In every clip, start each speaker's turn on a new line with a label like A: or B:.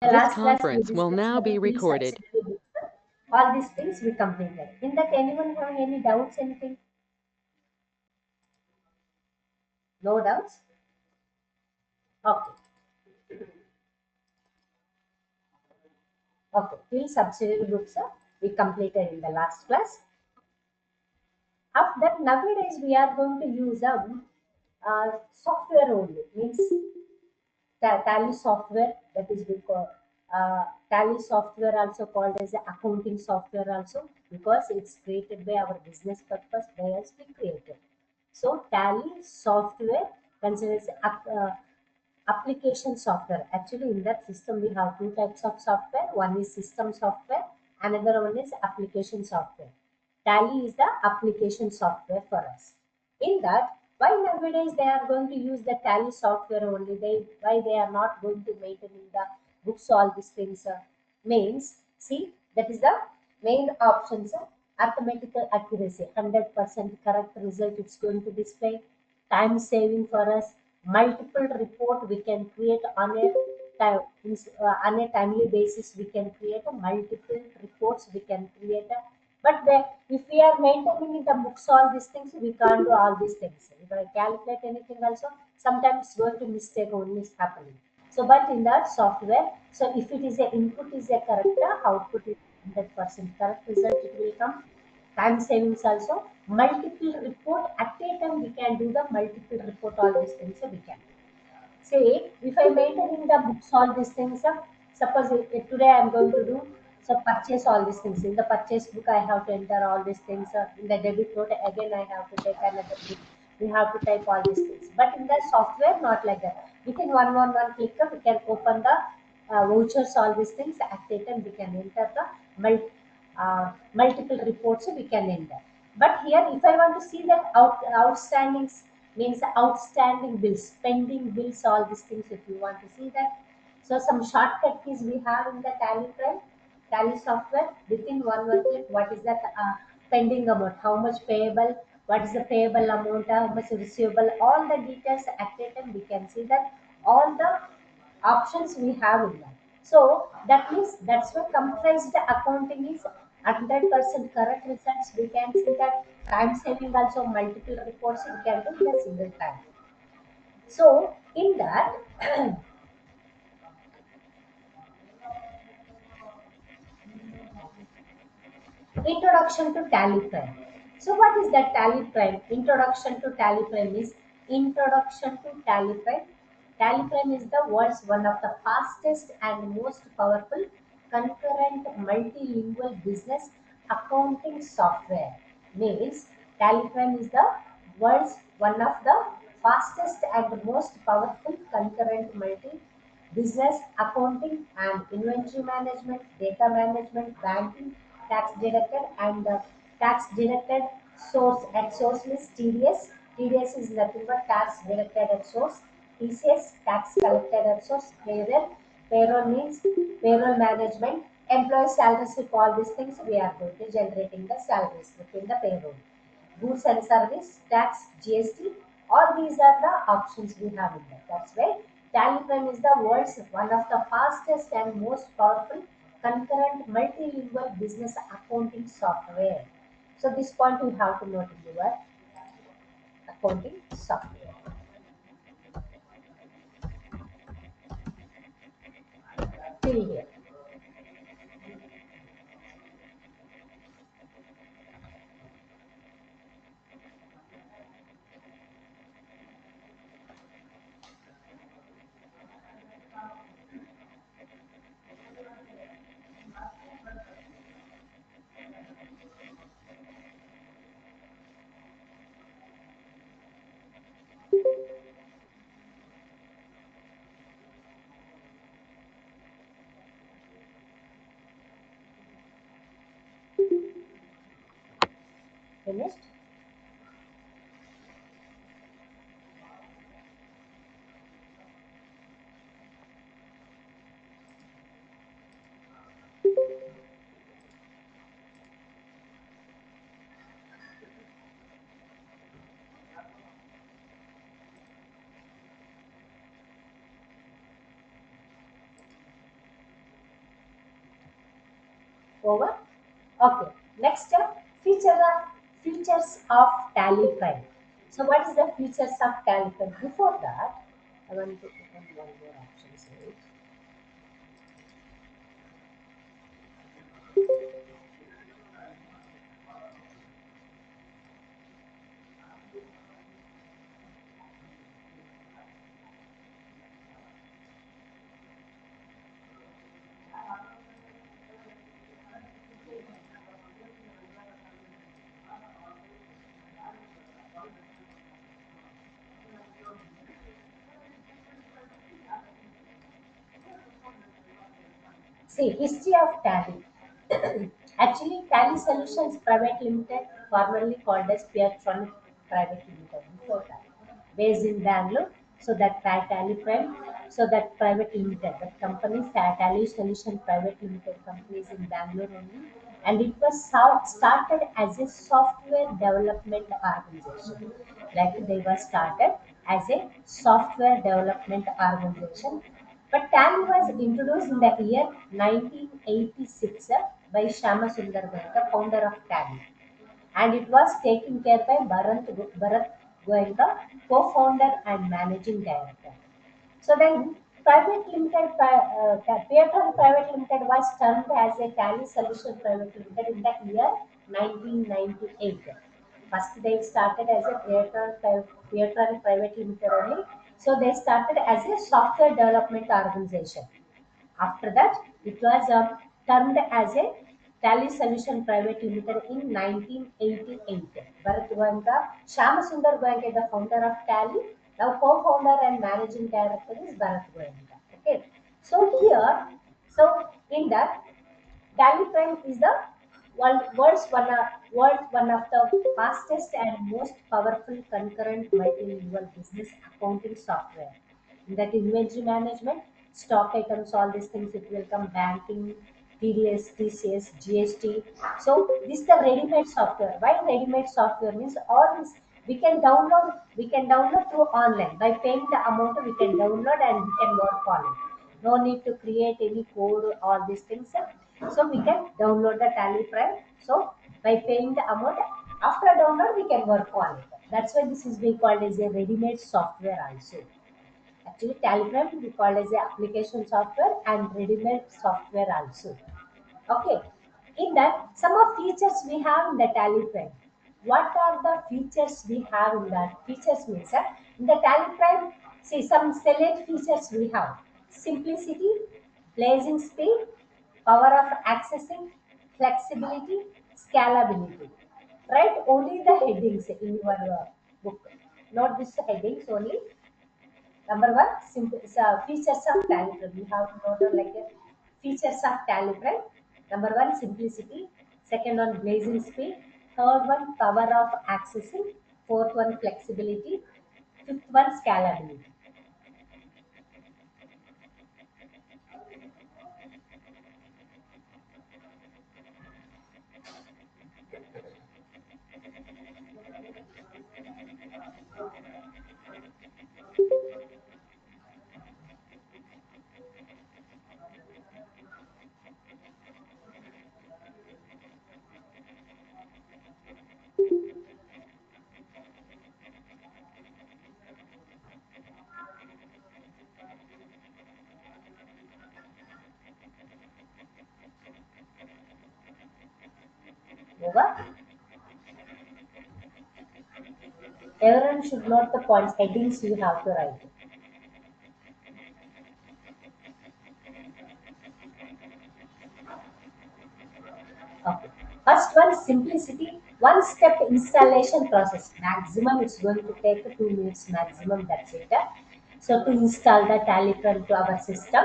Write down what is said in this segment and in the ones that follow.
A: The
B: This
A: last class we
B: conference will
A: discussed
B: now be
A: about
B: recorded.
A: e-subsidiary books. All these things we completed. In that, anyone have any doubts? Anything? No doubts? Okay. Okay. Till subsidiary books we completed in the last class. After that, nowadays we are going to use software only. Means Tally software, that is because Tally software also called as a accounting software also, because it's created by our business purpose by us we created. So Tally software considers application software. Actually, in that system we have two types of software. One is system software, another one is application software. Tally is the application software for us. In that, why nowadays they are going to use the Tally software only? Why they are not going to maintain in the books all these things? Means, see, that is the main options. Arithmetical accuracy, 100% correct result it's going to display. Time saving for us. Multiple report we can create on a on a timely basis. We can create a multiple reports. We can create a, but if we are maintaining in the books all these things, we can't do all these things. If I calculate anything also, sometimes it's going to mistake only is happening. So, but in that software, so if it is a input is a correct, output is 100% correct result, it will come. Time savings also. Multiple report at a time we can do the multiple report all these things we can. Say, if I maintaining the books, all these things, suppose today I am going to do, so purchase all these things. In the purchase book, I have to enter all these things. In the debit note, again, I have to take another book. We have to type all these things. But in the software, not like that. Within one click, we can open the vouchers, all these things. At a time, we can enter the multiple reports, we can enter. But here, if I want to see that outstanding means outstanding bills, pending bills, all these things, if you want to see that. So some shortcut keys we have in the Tally Prime, Tally software. Within one click, what is that pending amount, how much payable, what is the payable amount, how much receivable, all the details at a time we can see that all the options we have in that. So that means that's what comprised accounting is 100% correct results. We can see that time saving also multiple reports we can do in a single time. So in that, introduction to Tally Prime. So what is that Tally Prime? Introduction to Tally Prime is introduction to Tally Prime. Tally Prime is the world's one of the fastest and most powerful concurrent multilingual business accounting software. Means Tally Prime is the world's one of the fastest and most powerful concurrent multi business accounting and inventory management, data management, banking, tax deducted and tax deducted source at source means TDS. TDS is nothing but tax deducted at source. TCS, tax collected at source. Payroll means payroll management. Employee salary slip, all these things we are going to generating the salaries within the payroll. Goods and service tax, GST, all these are the options we have in that. That's why Taliban is the world's one of the fastest and most powerful concurrent multilingual business accounting software. So this point you have to note in your accounting software. Till here. Finished? Over. Okay. Next, features of Tally Prime. So, what is the features of Tally Prime? Before that, I want to open one more option. So, see, history of Tally. Actually, Tally Solutions Private Limited, formerly called as Peatronic Private Limited, before that, based in Bangalore. So that Tally Prime, so that Private Limited, that company Tally Solution Private Limited company is in Bangalore only, and it was started as a software development organization. Like they were started as a software development organization, but Tally was introduced in the year 1986 by Shama Sundar Goenka, founder of Tally, and it was taken care by Bharat Goenka, co-founder and managing director. So then, Peatron Private Limited was termed as a Tally Solution Private Limited in the year 1998. First, they started as a Peatron Private Limited only. So they started as a software development organization. After that, it was termed as a Tally Solution Private Limited in 1988. Bharat Goenka, Shyama Goenka, the founder of Tally, now co-founder and managing director is Bharat Goenka. Okay, so here, so in that, Tally Prime is the world's one of the fastest and most powerful concurrent multilingual business accounting software. In that inventory management, stock items, all these things, it will come banking, TDS, TCS, GST. So this is the ready-made software. Why ready-made software means all this we can download through online. By paying the amount we can download and we can work on it. No need to create any code, all these things. So we can download the Tally Prime. So by paying the amount, after download we can work on it. That's why this is being called as a ready-made software also. Actually, Tally Prime we call as a application software and ready-made software also. Okay. In that, some of features we have in the Tally Prime. What are the features we have in that? Features means in the Tally Prime, see some select features we have. Simplicity, blazing speed, power of accessing, flexibility, scalability. Write only the headings in your book. Not this headings only. Number one, features of Telegram. We have to note down like features of Telegram. Number one, simplicity. Second one, blazing speed. Third one, power of accessing. Fourth one, flexibility. Fifth one, scalability. Over. Everyone should note the points. Headings you have to write. Okay. First one, simplicity. One step installation process. Maximum it's going to take 2 minutes maximum. That's it. So to install the Telegram to our system,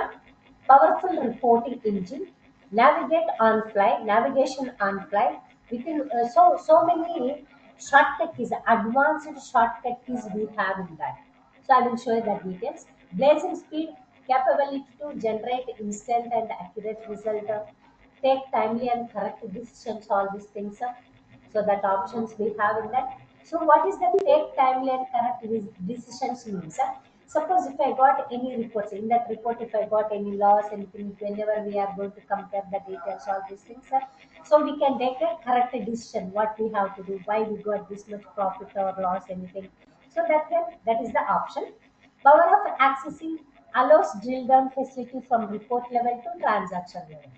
A: powerful reporting engine, navigation on fly. Within so many shortcut keys, advanced shortcut keys we have in that. So I will show you the details. Blazing speed, capability to generate instant and accurate result. Take timely and correct decisions, all these things. So that options we have in that. So what is the take timely and correct decisions means? Suppose if I got any reports, in that report if I got any loss, anything, whenever we are going to compare the details, all these things, so we can take a correct decision what we have to do, why we got this much profit or loss, anything. So that is the option. Power of accessing allows drill down facility from report level to transaction level.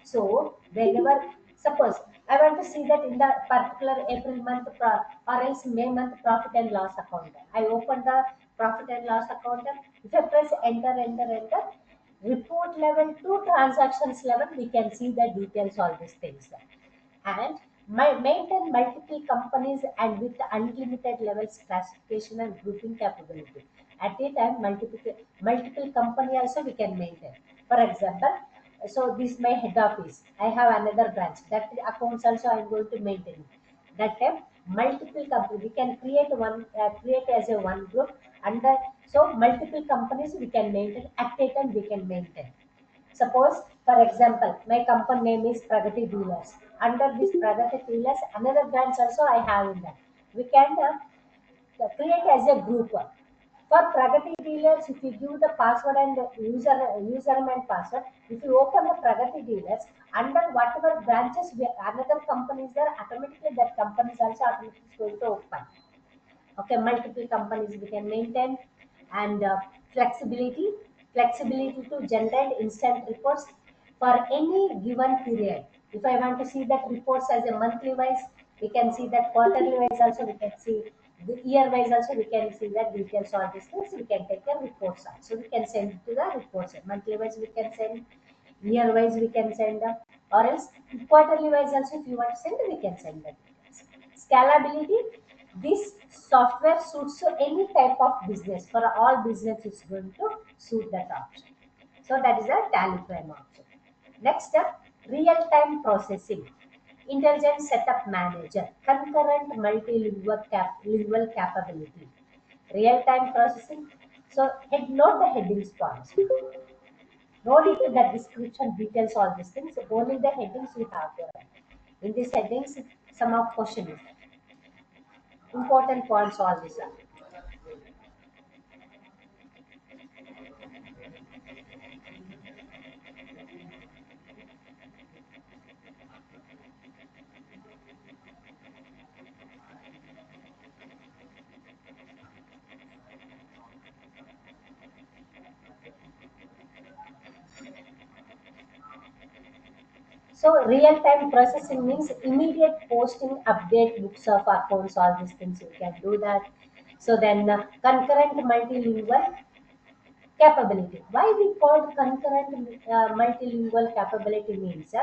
A: So whenever, suppose I want to see that in the particular April month or else May month profit and loss account, I open the profit and loss account. If I press enter, report level to transactions level, we can see the details, all these things. And maintain multiple companies and with unlimited levels classification and grouping capability. At a time, multiple company also we can maintain. For example, so this is my head office. I have another branch. That accounts also I am going to maintain. That time, multiple company we can create as a one group under, so multiple companies we can maintain at a time, we can maintain. Suppose, for example, my company name is Pragati Dealers. Under this Pragati Dealers, another branch also I have in that. We can create as a group. For Pragati Dealers, if you give the password and username and password, if you open the Pragati Dealers, under whatever branches another company is there, automatically that company is also automatically going to open. Okay, multiple companies we can maintain. And flexibility flexibility to generate instant reports for any given period. If I want to see that reports as a monthly wise, we can see that quarterly wise also, we can see the year wise also, we can see that details, all these things we can take a reports out. So we can send to the reports monthly wise, we can send year wise, we can send or else quarterly wise also, if you want to send, we can send the details. Scalability, this software suits to any type of business. For all business, it's going to suit that option. So that is a Tally Prime option. Next up, real-time processing. Intelligent Setup Manager, concurrent lingual capability. Real-time processing. So note the headings points. No need to the description details, all these things. Only the headings you have to write. In these headings, some of questions, important points, all these are. So real-time processing means immediate posting, update books of accounts, all these things you can do that. So then concurrent multilingual capability. Why we called concurrent multilingual capability means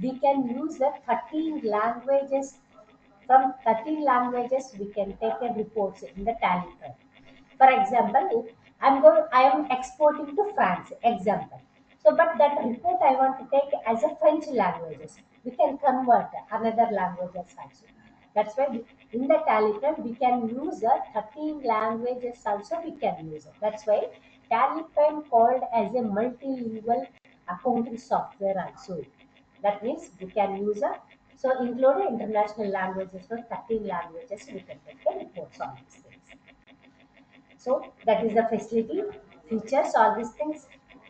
A: we can use 13 languages. From 13 languages we can take a reports in the tally file. For example, I am exporting to France. Example. So, but that report I want to take as a French languages. We can convert another languages also. That's why in the Tally we can use 13 languages also we can use it. That's why Tally called as a multilingual accounting software also. That means we can use a, so including international languages, so 13 languages we can take the reports on these things. So that is the facility, features, all these things.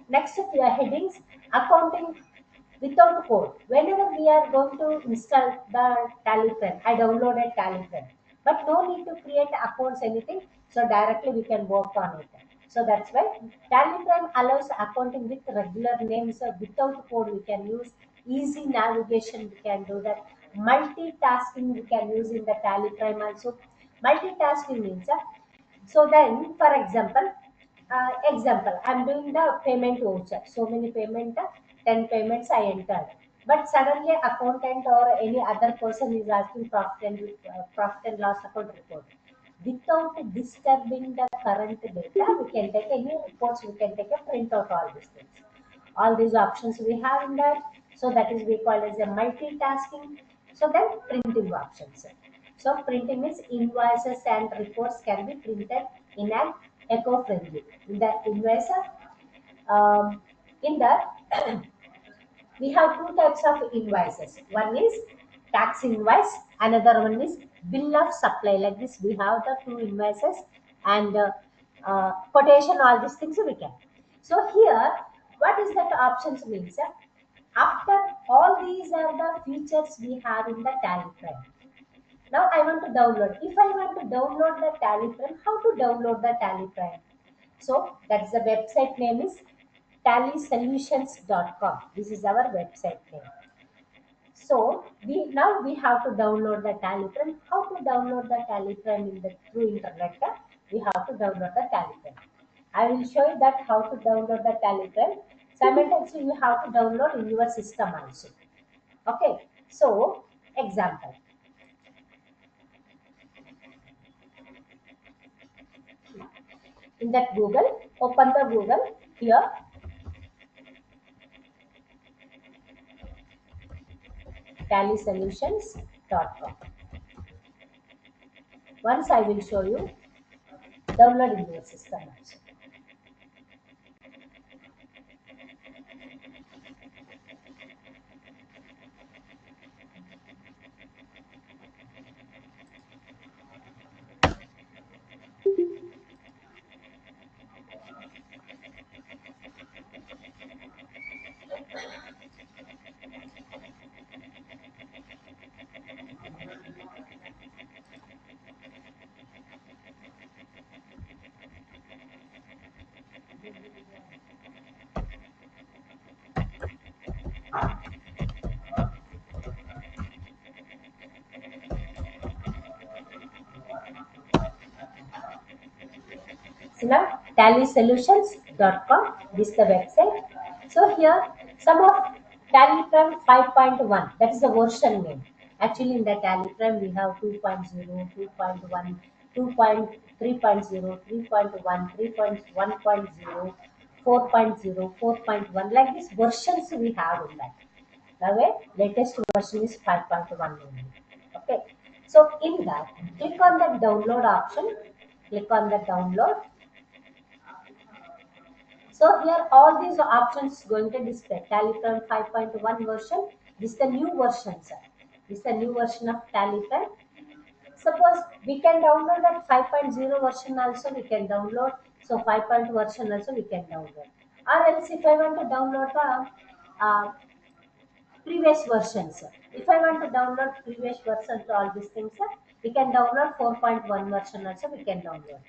A: Next, we are headings, accounting without code. Whenever we are going to install the Tally, I downloaded Tally, but no need to create accounts, anything. So directly we can work on it. So that's why Tally allows accounting with regular names. Without code we can use, easy navigation we can do that. Multitasking we can use in the Tally also. Multitasking means so then, for example, I'm doing the payment voucher. So many payment, 10 payments I entered. But suddenly accountant or any other person is asking profit and loss account report. Without disturbing the current data, we can take any reports, we can take a print out all these things. All these options we have in that. So that is we call as a multitasking. So then printing options. So printing means invoices and reports can be printed in an eco-friendly. In the invoice, um, in the we have two types of invoices. One is tax invoice, another one is bill of supply. Like this, we have the two invoices, and quotation, all these things we can. So here, what is that options means? After all these are the features we have in the Tally Prime. Now I want to download. If I want to download the Tally Prime, how to download the Tally Prime? So that's the website name is tallysolutions.com. This is our website name. So we have to download the Telegram. How to download the Telegram in the through internet? We have to download the Telegram. I will show you that how to download the Telegram. Simultaneously, you have to download in your system also. Okay. So example, in that Google, open the Google here. Tallysolutions.com. Once I will show you download in your system also. So now tallysolutions.com, this is the website. So here some of Tallyprime 5.1, that is the version name. Actually in the Tallyprime we have 2.0, 2.1, 2.3.0, 3.1, 3.1.0, 4.0, 4.1, like these versions we have in that. Now latest version is 5.1 only. Okay. So in that, click on the download option, click on the download. So here all these options going to display. Telegram 5.1 version. This is the new version, sir. This is the new version of Telegram. Suppose we can download that 5.0 version also we can download. So 5.0 version also we can download. Or else if I want to download the previous versions, sir. If I want to download previous version to all these things, sir, we can download 4.1 version also we can download.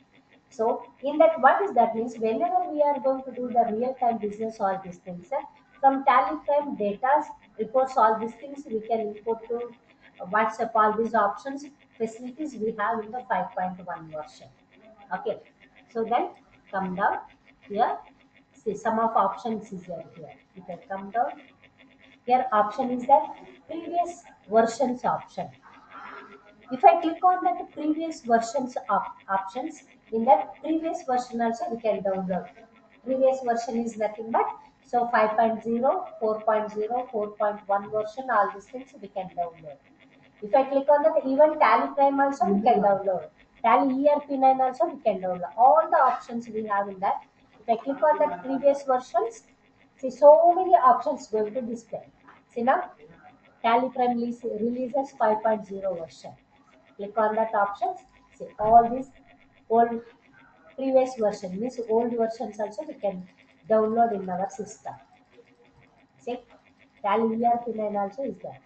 A: So in that, what is that means? Whenever we are going to do the real-time business, all these things, from Telegram data, reports, all these things, we can import to WhatsApp, all these options, facilities we have in the 5.1 version. Okay. So then come down here. See, some of options is there here. You can come down. Here option is that previous versions option. If I click on that previous versions of options, in that previous version also we can download. Previous version is nothing but so 5.0, 4.0, 4.1 version, all these things we can download. If I click on that, even Tally Prime also we can download. Tally ERP9 also we can download. All the options we have in that. If I click on that previous versions, see so many options going to display. See now, Tally Prime releases 5.0 version. Click on that options. See all these old previous version means old versions also we can download in our system. See, Tally ERP9 also is there.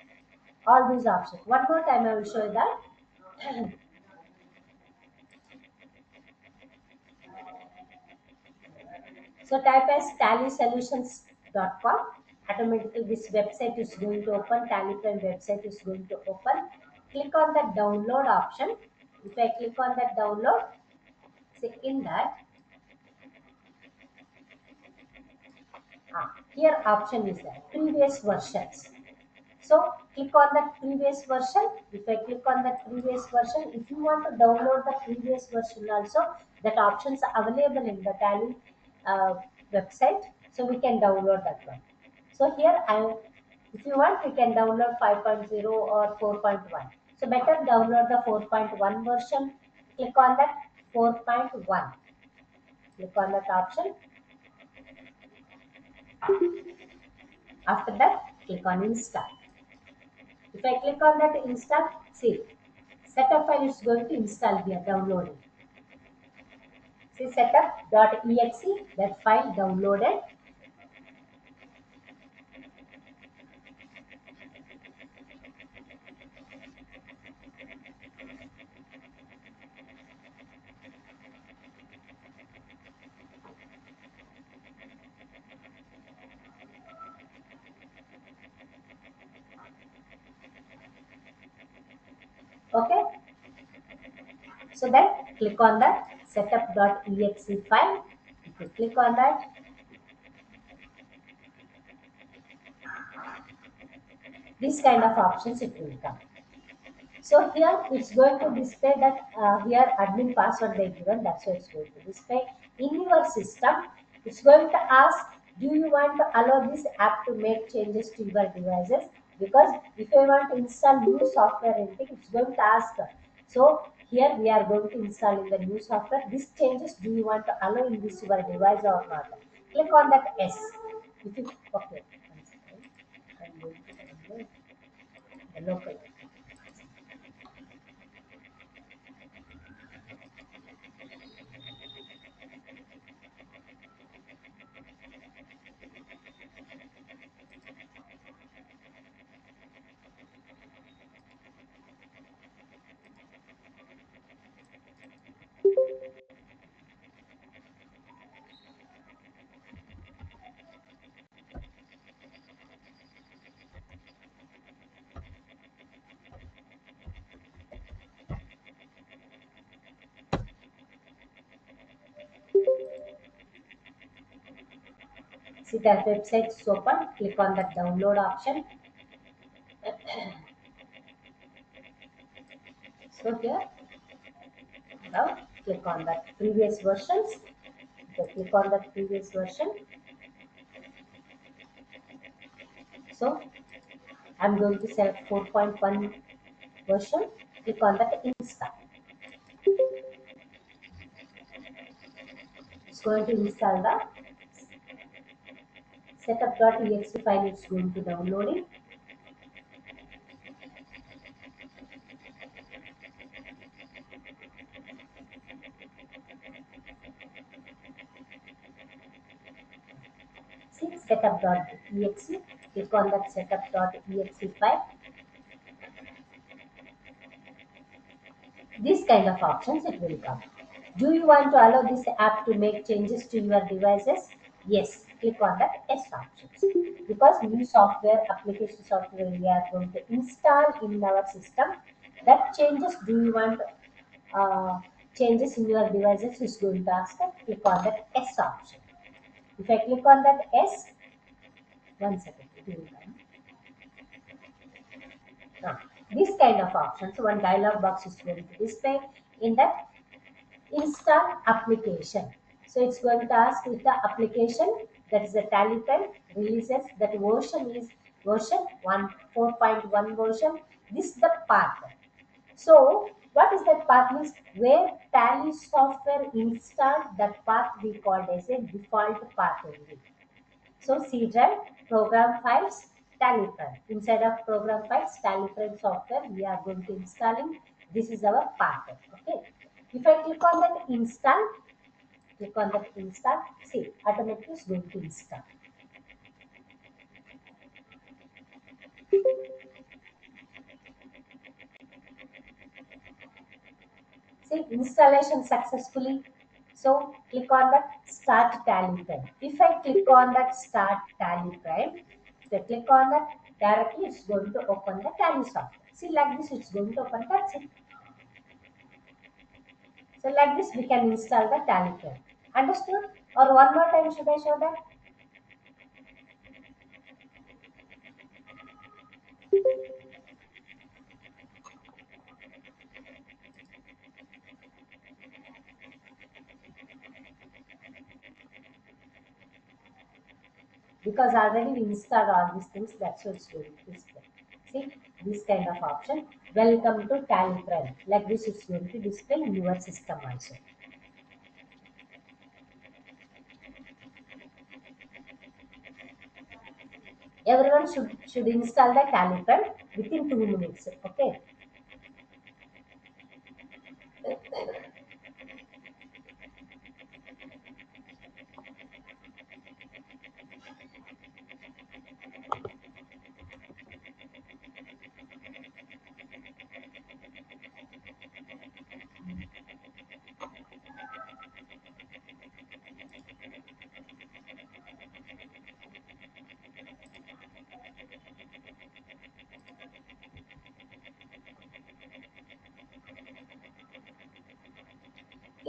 A: All these options. One more time I will show you that. So type as tallysolutions.com. Automatically this website is going to open. Tallyprime website is going to open. Click on the download option. If I click on that download, see in that here option is there previous versions. So click on that previous version. If I click on that previous version, if you want to download the previous version also, that options are available in the Tally uh, website. So we can download that one. So here if you want, we can download 5.0 or 4.1. So better download the 4.1 version. Click on that 4.1. Click on that option. After that, click on install. If I click on that install, see, setup file is going to install here, downloading. See setup.exe, that file downloaded. Okay. So then click on that setup.exe file. If you click on that, this kind of options it will come. So here it's going to display that here admin password they given, that's why it's going to display. In your system, it's going to ask, do you want to allow this app to make changes to your devices? Because if I want to install new software anything, it's going to ask. So here we are going to install in the new software. These changes, do you want to allow in this your device or not? Click on that yes. If you okay, one second. I'm going to download the local. See that website is open. Click on that download option. So here now click on that previous versions. So click on that previous version. So I'm going to select 4.1 version. Click on that install. It's going to install the setup.exe file. It's going to download it. See setup.exe. Click on that setup.exe file. These kind of options it will come. Do you want to allow this app to make changes to your devices? Yes, click on that yes options. Because new software, application software we are going to install in our system, that changes, do you want changes in your devices is going to ask us, click on that yes option. If I click on that yes, one second, it will come. Now, this kind of options, one dialog box is going to display. In that, install application. So it's going to ask if the application, that is the Tally pen releases, that version is version 1 4.1 version. This is the path. So what is that path means? Where Tally software installed, that path we called as a default path only. So C drive, program files, Taliprint. Inside of program files, Taliprint software, we are going to installing. This is our path. Okay. If I click on that install, click on that install, see, automatically is going to install. See, installation successfully. So click on that start Taliprint. If I click on that start Taliprint, so click on that, directly it's going to open the Tally software. See, like this, it's going to open. That's it. So like this we can install the Tally pen. Understood? Or one more time should I show that? Because already we installed all these things, that's what it's going to display. See, this kind of option. Welcome to Tally pen. Like this it's going to display in your system also. Everyone should install the Tally pen within 2 minutes. Okay.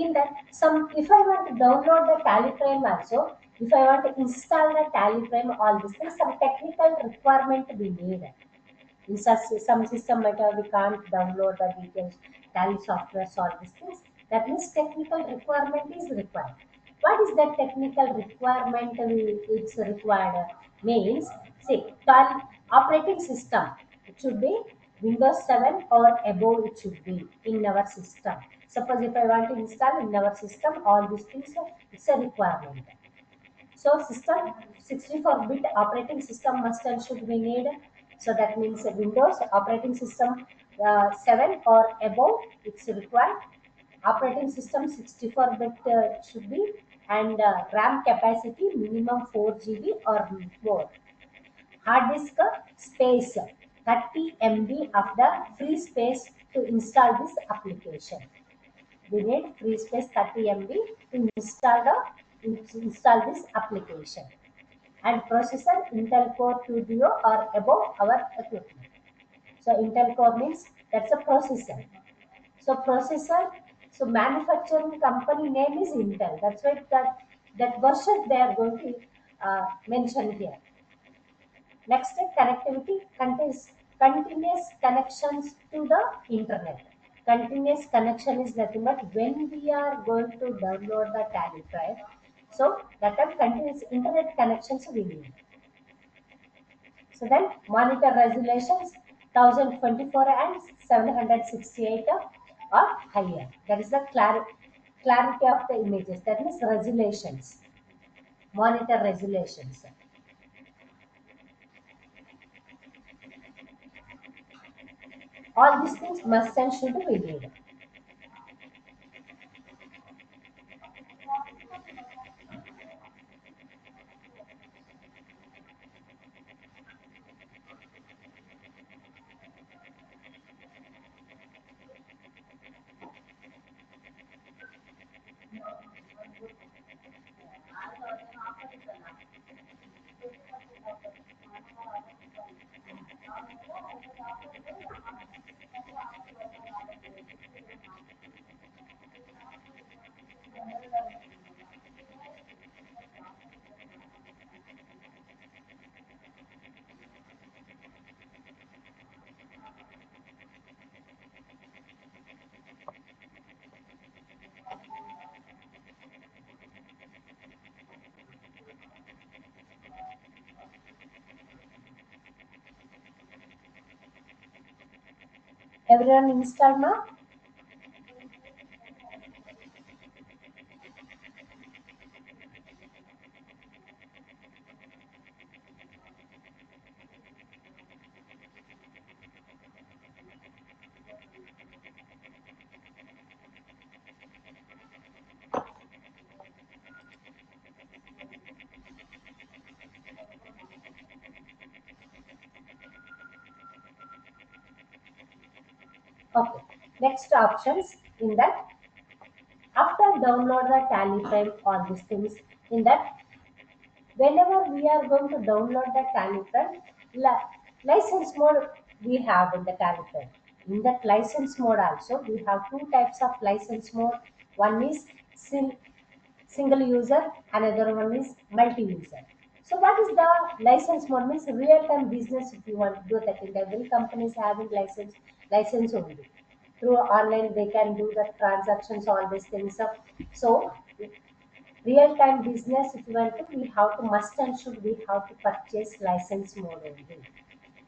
A: in that, some if I want to download the tally frame also, if I want to install the tally frame, all these things, some technical requirement to be made. In such some system matter we can't download the details, tally software, all these things. That means technical requirement is required. What is that technical requirement it's required? Means, see, operating system, it should be Windows 7 or above, it should be in our system. Suppose if I want to install in our system, all these things, it's a requirement. So system 64-bit operating system must and should be needed. So that means a Windows operating system 7 or above, it's required. Operating system 64-bit should be, and RAM capacity minimum 4 GB or more. Hard disk space 30 MB of the free space to install this application. We need free space 30 MB to install this application. And processor Intel Core 2 Duo or above our equipment. So Intel Core means that's a processor. So processor, so manufacturing company name is Intel. That's why that version they are going to mention here. Next, connectivity contains continuous connections to the internet. Continuous connection is nothing but when we are going to download the tally file. So that time continuous internet connections we need. So then monitor resolutions 1024 and 768 or higher. That is the clarity of the images. That means resolutions. Monitor resolutions. All these things must and should be needed. Everyone install now? Okay. Next options in that, after download the tally file, all these things, in that whenever we are going to download the tally file, license mode we have in the tally file. In that license mode also, we have two types of license mode. One is single user, another one is multi-user. So what is the license mode? Means real-time business. If you want to do that, in every company is having license only. Through online, they can do the transactions, all these things. So real-time business, if you want to, we have to must and should we have to purchase license mode only.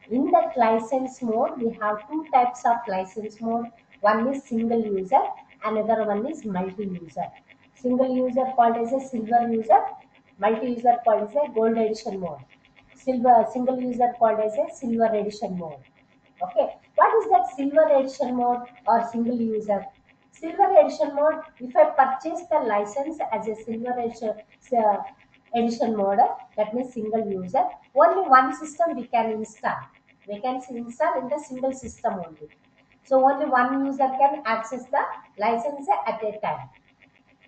A: In that license mode, we have two types of license mode. One is single user, another one is multi-user. Single user called as a silver user, multi-user called as a gold edition mode. Single user called as a silver edition mode. Okay, what is that silver edition mode or single user? Silver edition mode, if I purchase the license as a edition mode, that means single user, only one system we can install. We can install in the single system only. So only one user can access the license at a time.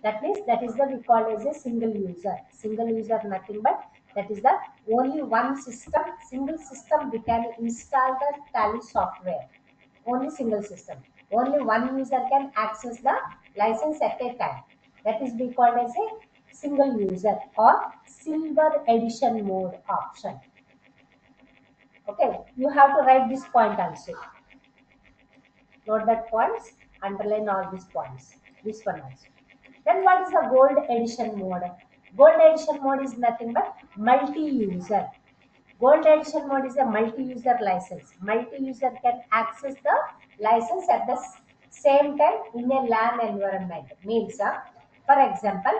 A: That means that is the we call as a single user. Single user nothing but that is the only one system, single system we can install the tally software. Only single system. Only one user can access the license at a time. That is we called as a single user or silver edition mode option. Okay, you have to write this point also. Note that points, underline all these points. This one also. Then what is the gold edition mode? Gold edition mode is nothing but multi-user. Gold edition mode is a multi-user license. Multi-user can access the license at the same time in a LAN environment. Means, for example,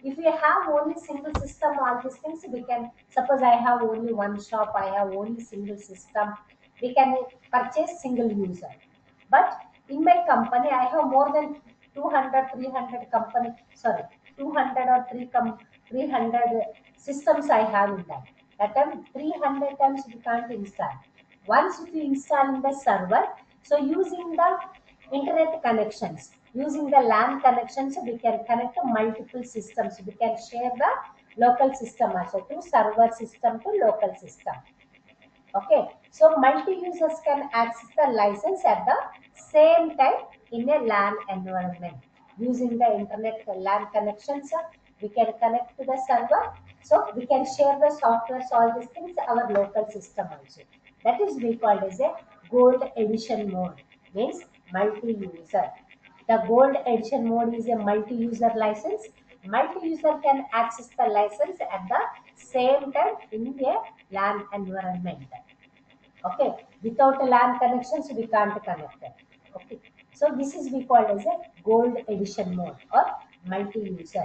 A: if we have only single system, all these things we can. Suppose I have only one shop, I have only single system. We can purchase single user. But in my company, I have more than 200, 300 company. Sorry, 200 or 300 systems I have in that. That time 300 times we can't install. Once if you install in the server, so using the internet connections, using the LAN connections, we can connect to multiple systems. We can share the local system also to server system to local system. Okay, so multi-users can access the license at the same time in a LAN environment. Using the internet LAN connections, we can connect to the server. So we can share the software, all these things, our local system also. That is we call as a gold edition mode, means multi-user. The gold edition mode is a multi-user license. Multi-user can access the license at the same time in a LAN environment. Okay, without a LAN connections, we can't connect it. Okay, so this is we call as a gold edition mode or multi-user.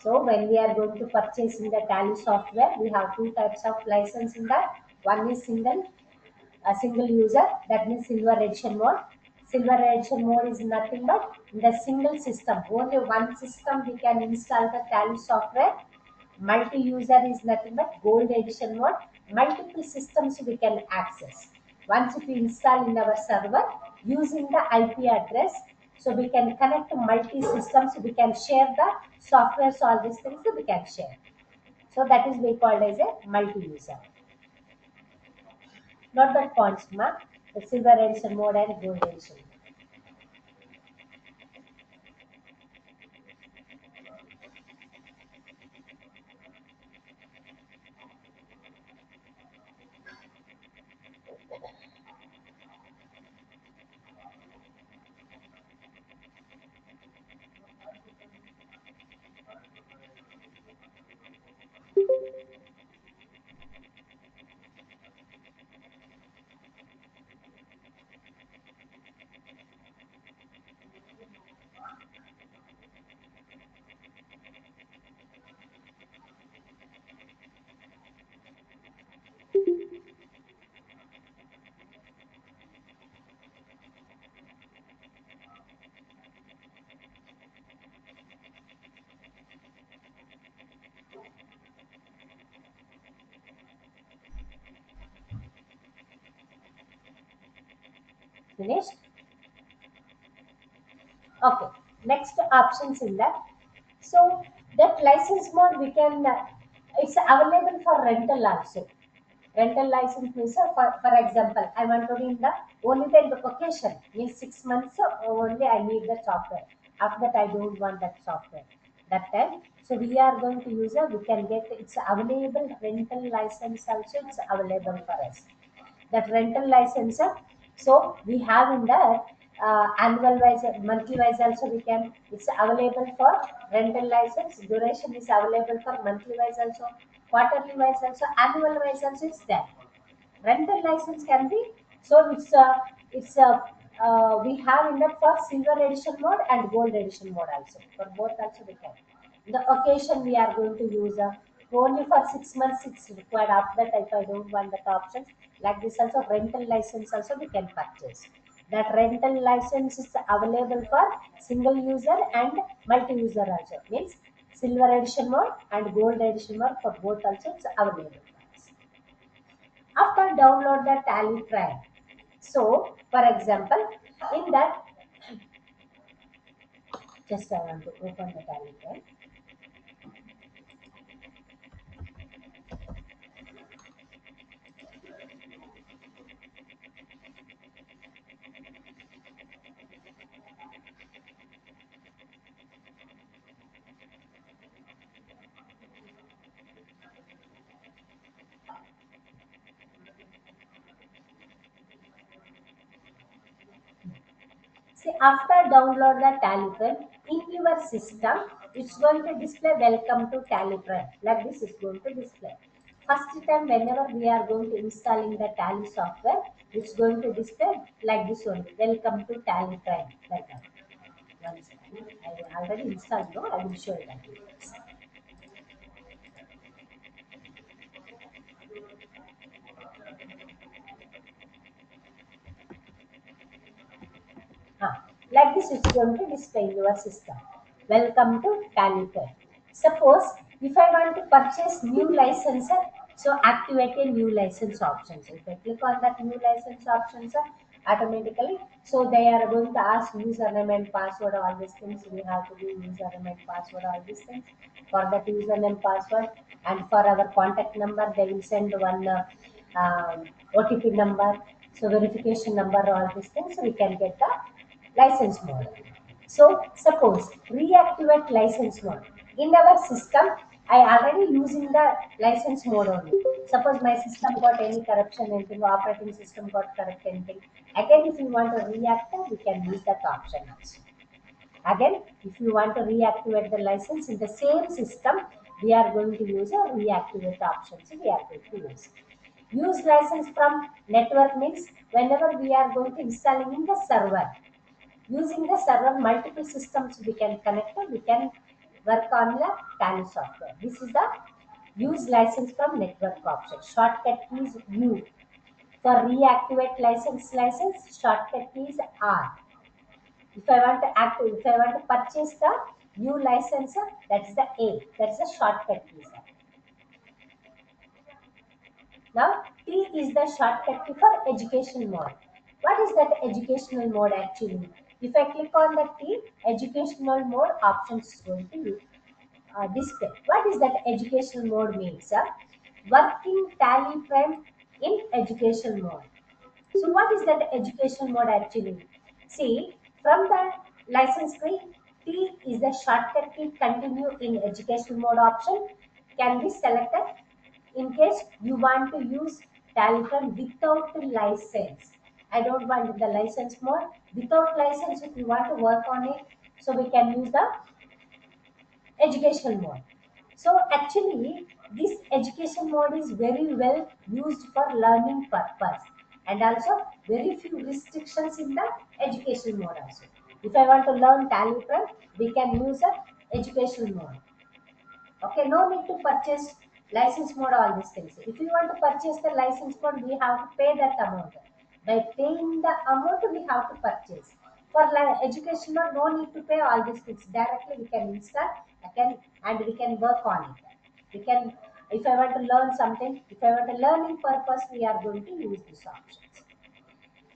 A: So when we are going to purchase in the Tally software, we have two types of license in that. One is a single user, that means silver edition mode. Silver edition mode is nothing but in the single system. Only one system we can install the Tally software. Multi-user is nothing but gold edition mode. Multiple systems we can access. Once if we install in our server using the IP address, so we can connect to multi systems. We can share the software, so all these things we can share. So that is we called as a multi-user. Not that points, ma. The silver edition mode and gold edition. Finished? Okay. Next options in that. So that license mode we can, it's available for rental also. Rental license means, for example, I want to be in the only the location means 6 months, only I need the software. After that, I don't want that software. That time, so we are going to use we can get it's available rental license also. It's available for us. That rental license. So we have in that annual wise, monthly wise also we can. It's available for rental license. Duration is available for monthly wise also, quarterly wise also, annual wise also is there. Rental license can be, so we have in that for silver edition mode and gold edition mode also. For both also we can. The occasion we are going to use only for 6 months it's required. After that, if I don't want that options, like this also rental license also we can purchase. That rental license is available for single user and multi-user also. Means silver edition mode and gold edition mode for both also it's available for us. After download the Tally trial. So, for example, in that, just I want to open the Tally trial. See, after download the TallyPrime in your system, it's going to display welcome to TallyPrime. Like this is going to display. First time whenever we are going to installing the Tally software, it's going to display like this only. Welcome to TallyPrime. Like that. One second. I already installed, no? I will show you that. Like this, it's going to display in your system. Welcome to Calicut. Suppose if I want to purchase new license, so activate a new license option. So if I click on that new license option, automatically, so they are going to ask username and password, all these things. We have to do username and password, all these things. For that username, password, and for our contact number, they will send one OTP number, so verification number, all these things. We can get the license mode. So suppose reactivate license mode. In our system, I already using the license mode only. Suppose my system got any corruption, anything, operating system got corrupt anything. Again, if you want to reactivate, we can use that option also. Again, if you want to reactivate the license in the same system, we are going to use a reactivate option. So we are going to use. Use license from network means whenever we are going to installing in the server. Using the server, multiple systems we can connect, we can work on the Tally software. This is the use license from network option. Shortcut key is U. For reactivate license, shortcut key is R. If I want to if I want to purchase the new license, that's the A. That's the shortcut key. Now, T is the shortcut key for education mode. What is that educational mode actually? If I click on the T, educational mode options is going to display. What is that educational mode means? Working Tally Prime in education mode. So what is that education mode actually? See, from the license screen, T is the shortcut key continue in education mode option can be selected in case you want to use Telegram without the license. I don't want the license mode. Without license, if you want to work on it, so we can use the education mode. So actually, this education mode is very well used for learning purpose, and also very few restrictions in the education mode also. If I want to learn Telegram, we can use the education mode. Okay, no need to purchase license mode, all these things. If you want to purchase the license mode, we have to pay that amount. By paying the amount, we have to purchase. For education mode, no need to pay all these things. Directly we can install, and we can work on it. We can, if I want to learn something, if I want a learning purpose, we are going to use these options.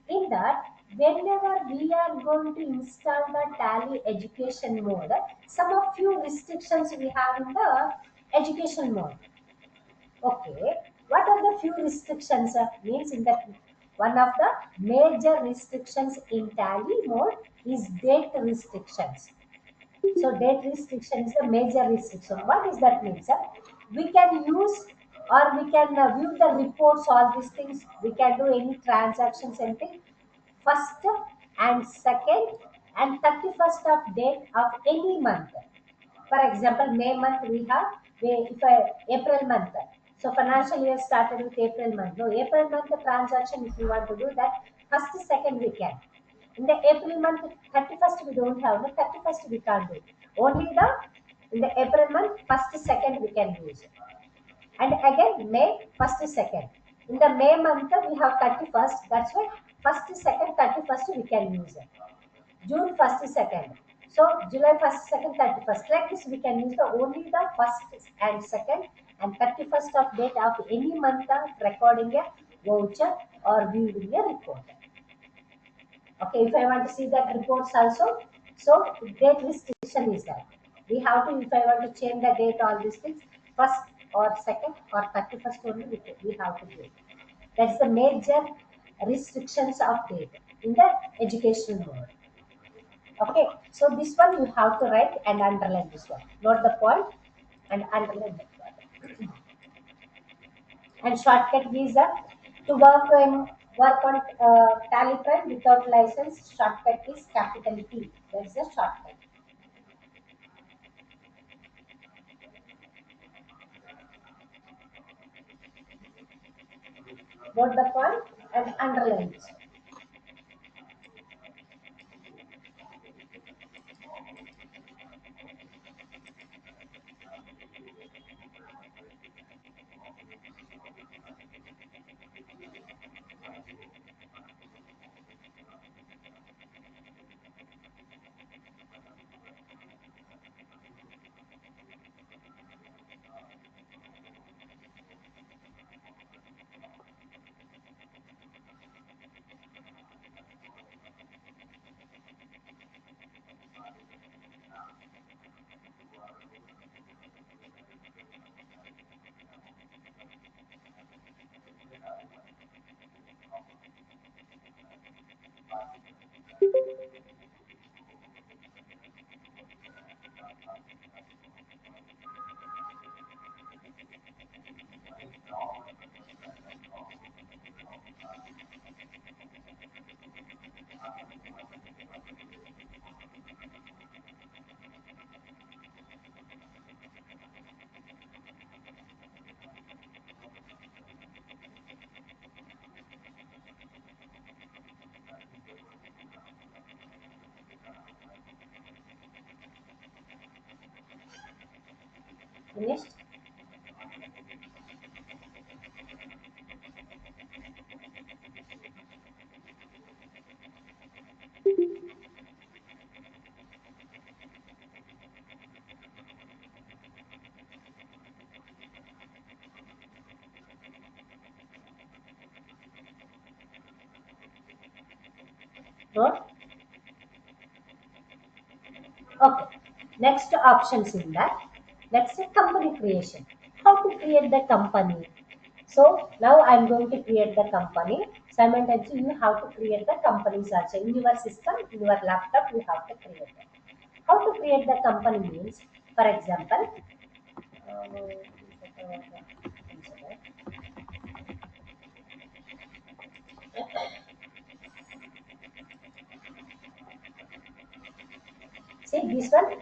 A: In that, whenever we are going to install the Tally education mode, some of few restrictions we have in the education mode. Okay, what are the few restrictions? Means in that one of the major restrictions in Tally mode is date restrictions. So date restriction is the major restriction. What is that means? We can use or we can view the reports, all these things. We can do any transactions, anything. First and second and 31st of date of any month. For example, May month we have, if I, April month. So financial year started with April month. No, April month the transaction, if you want to do that, first, second we can. In the April month, 31st we don't have, no, 31st we can't do. Only the, in the April month, first, second we can use. And again, May, first, second. In the May month, we have 31st, that's why first, second, 31st we can use it. June 1st, 2nd. So July 1st, 2nd, 31st. Like this, we can use the only the first and second and 31st of date of any month of recording a voucher or viewing a report. Okay, if I want to see that reports also, so date restriction is that. We have to, if I want to change the date, all these things, first or second or 31st only we have to do it. That's the major restrictions of date in the educational mode. Okay, so this one you have to write and underline this one. Note the point and underline that one. And shortcut visa to work in Work on Tally Prime without license, shortcut is capital T. That's the shortcut. Note the point and underline it. Finished? Note? Okay. Next options in that. Next is company creation. How to create the company? So now I'm going to create the company. Simultaneously, you have to create the companies also. In your system, in your laptop, you have to create it. How to create the company means, for example, see this one,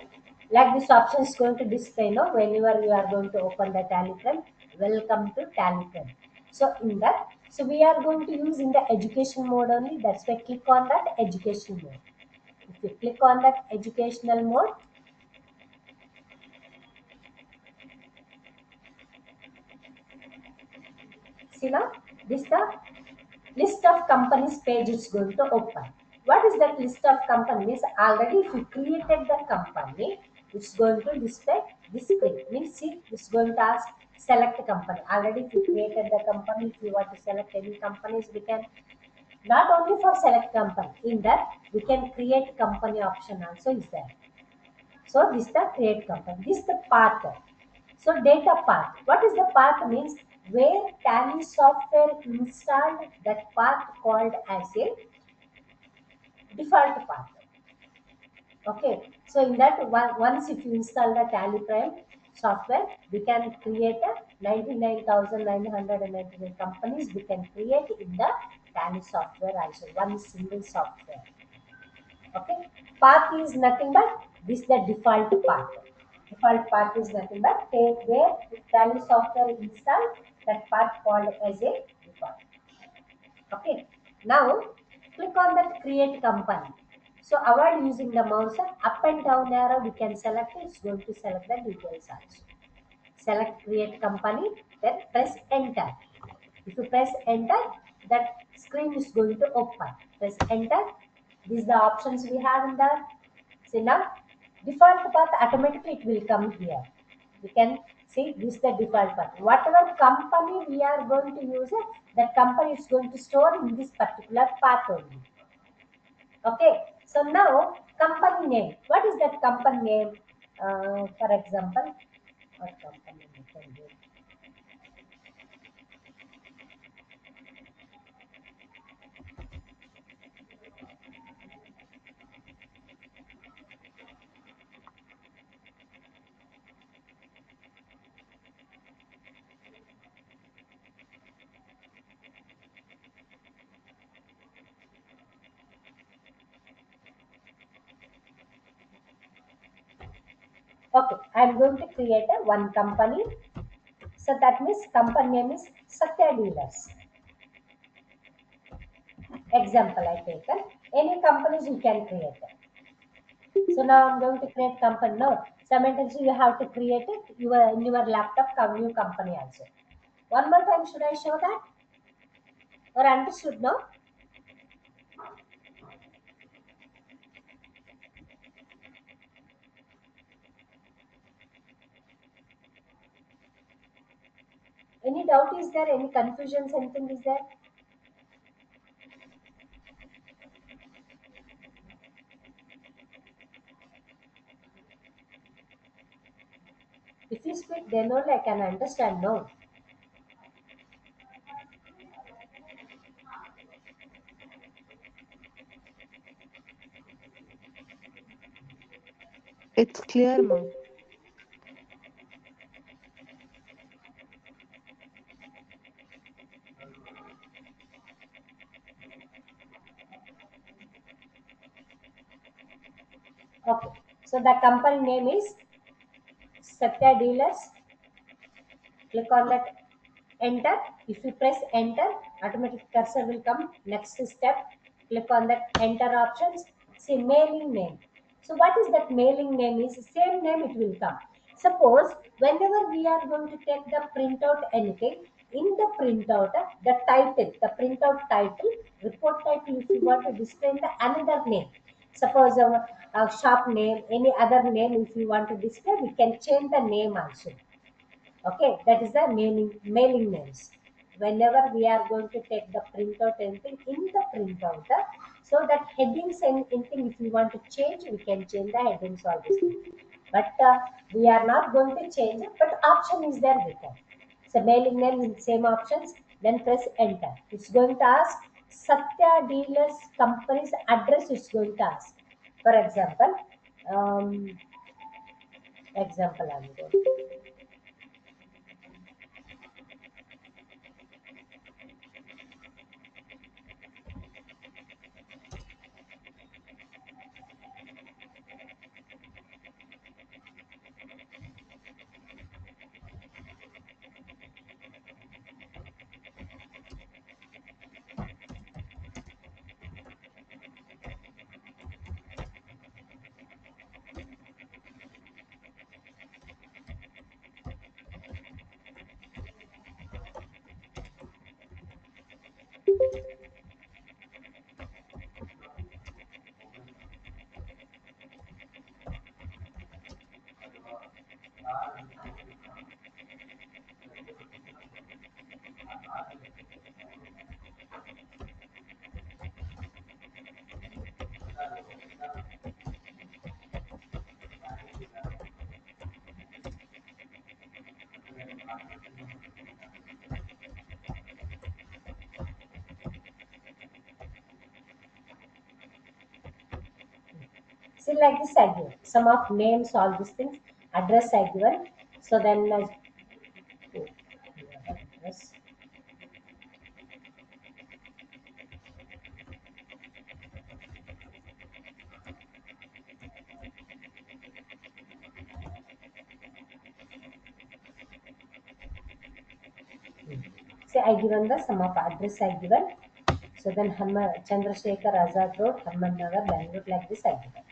A: like this option is going to display now whenever you are going to open the Telegram. Welcome to Telegram. So in that, so we are going to use in the education mode only. That's why click on that education mode. If you click on that educational mode, see now this the list of companies page is going to open. What is that list of companies? Already if you created the company, it's going to display this screen. Means see, it's going to ask select company. Already if you created the company, if you want to select any companies, we can not only for select company. In that we can create company option also is there. So this the create company. This the path. So data path. What is the path means? Where Tally software installed, that path called as a default path. Okay. So in that once if you install the Tally Prime software, we can create a 99,999 companies we can create in the Tally software also. One single software. Okay. Path is nothing but this the default path. Default path is nothing but take where Tally software installed, that path called as a default. Okay. Now click on that create company. So avoid using the mouse, up and down arrow we can select it. It's going to select the details also. Select create company, then press enter. If you press enter, that screen is going to open. Press enter. These are the options we have in that. See now, default path automatically it will come here. We can see this is the default path. Whatever company we are going to use it, that company is going to store in this particular path only. Okay. So now company name. What is that company name? For example, what company we can do? Okay, I'm going to create a one company. So that means company name is Satya Dealers. Example I taken. Any companies you can create it. So now I'm going to create company. No, simultaneously you have to create it in your laptop new company also. One more time, should I show that or understood? No. Any doubt is there? Any confusion? Anything is there? If you speak, then only I can understand. No.
B: It's clear, ma.
A: Okay. So the company name is Satya Dealers. Click on that, enter. If you press enter, automatic cursor will come. Next step, click on that enter options. Say mailing name. So what is that mailing name? Is same name it will come. Suppose whenever we are going to take the printout anything, in the printout the title, the printout title, report title, if you want to display in the another name, suppose a shop name, any other name, if you want to display, we can change the name also. Okay, that is the mailing names. Whenever we are going to take the printout anything in the printout, so that headings and anything, if you want to change, we can change the headings all this thing. But we are not going to change it, but option is there we can. So mailing name in same options, then press enter. It's going to ask Satya Dealers company's address, it's going to ask. For example, um, example I'm going. See, like this I given. Some of names, all these things, address I given. So then, address. See, I given the sum of address I given. So then, Chandrasekhar Azad Road, Harman Nagar, Bangalore, like this I given.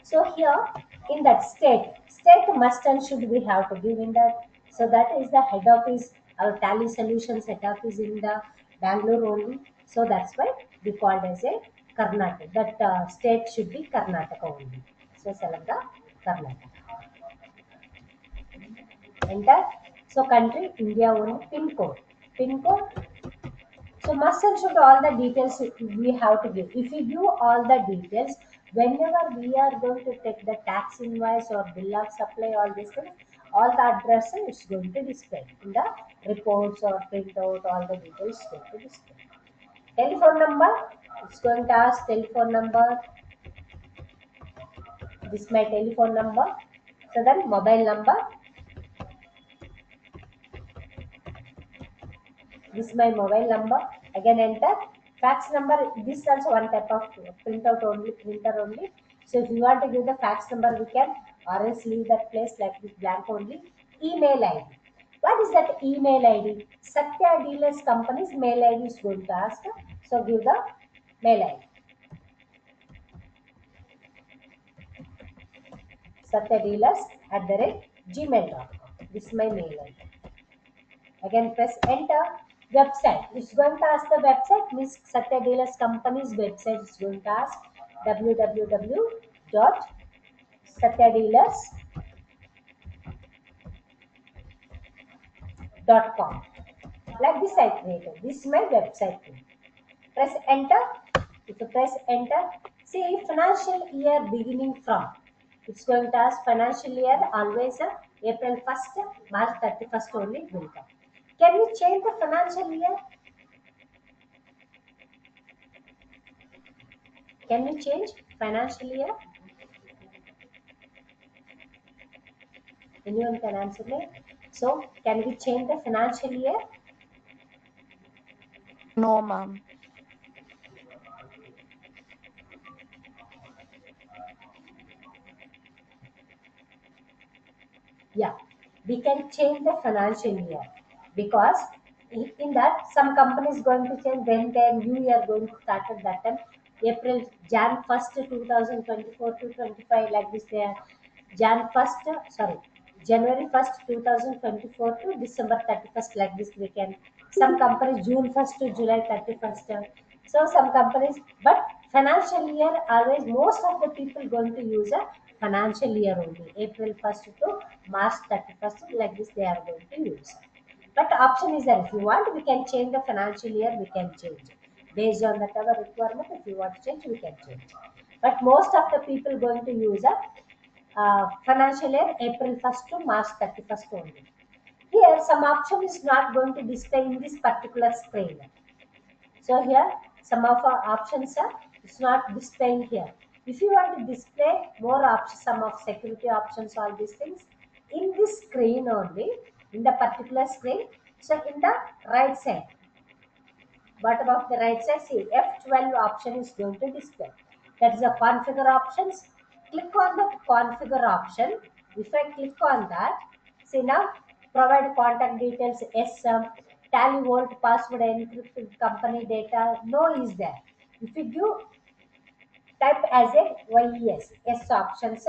A: So here, in that state must and should we have to give in that. So that is the head office, our Tally Solutions head office in the Bangalore only. So that's why we called as a Karnataka. That state should be Karnataka only. So select the Karnataka. Enter. So country India only. Pin code. Pin code. So must and should all the details we have to give. If we give all the details, whenever we are going to take the tax invoice or bill of supply, all these things, all the address is going to display in the reports or printout. All the details going to display. Telephone number. It's going to ask telephone number. This is my telephone number. So then mobile number. This is my mobile number. Again enter. Fax number. This is also one type of printout only, printer only. So if you want to give the fax number, we can. or else leave that place like this blank only. Email ID. What is that email ID? Satya Dealers Company's mail ID is going to ask. So give the mail ID. satyadealers@gmail.com. This is my mail ID. Again press enter. Website. It's going to ask the website. Means Satya Dealers Company's website is going to ask www.satyadealers.com. Like this I created. This is my website. Press enter. If you press enter, see financial year beginning from. It's going to ask financial year always April 1st, March 31st only will come. Can we change the financial year? Can we change financial year? Anyone can answer me? So can we change the financial year?
B: No, ma'am.
A: Yeah, we can change the financial year because in that some companies going to change when their new year going to start at that time. April Jan 1st 2024 to 25 like this they are Jan 1st sorry January 1st 2024 to December 31st like this we can. Some companies June 1st to July 31st. So some companies, but financial year always most of the people going to use a financial year only. April 1st to March 31st like this they are going to use. But option is there. If you want, we can change the financial year. We can change based on that our requirement. If you want to change, we can change. But most of the people going to use a financial year April 1st to March 31st only. Here, some option is not going to display in this particular screen. So here some of our options are it's not displaying here. If you want to display more options, some of security options, all these things in this screen only, in the particular screen. So in the right side, bottom of the right side, see F12 option is going to display. That is the configure options. Click on that configure option. If I click on that, see now provide contact details, yes, tally volt password encrypted company data, no is there. If you give type as a yes, yes options,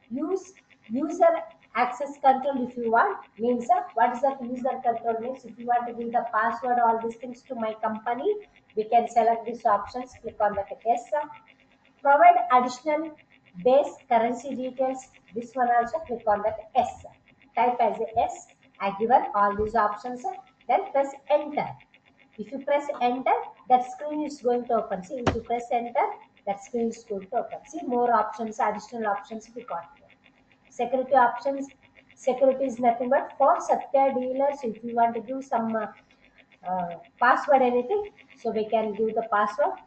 A: use user access control if you want means what is that user control means if you want to give the password all these things to my company we can select these options, click on that yes. Provide additional base currency details, this one also click on that yes. Type as a yes. I given all these options, then press enter. If you press enter, that screen is going to open. See, if you press enter, that screen is going to open. See, more options, additional options we got here. Security options. Security is nothing but for Satya dealers. If you want to do some password anything, so we can give the password.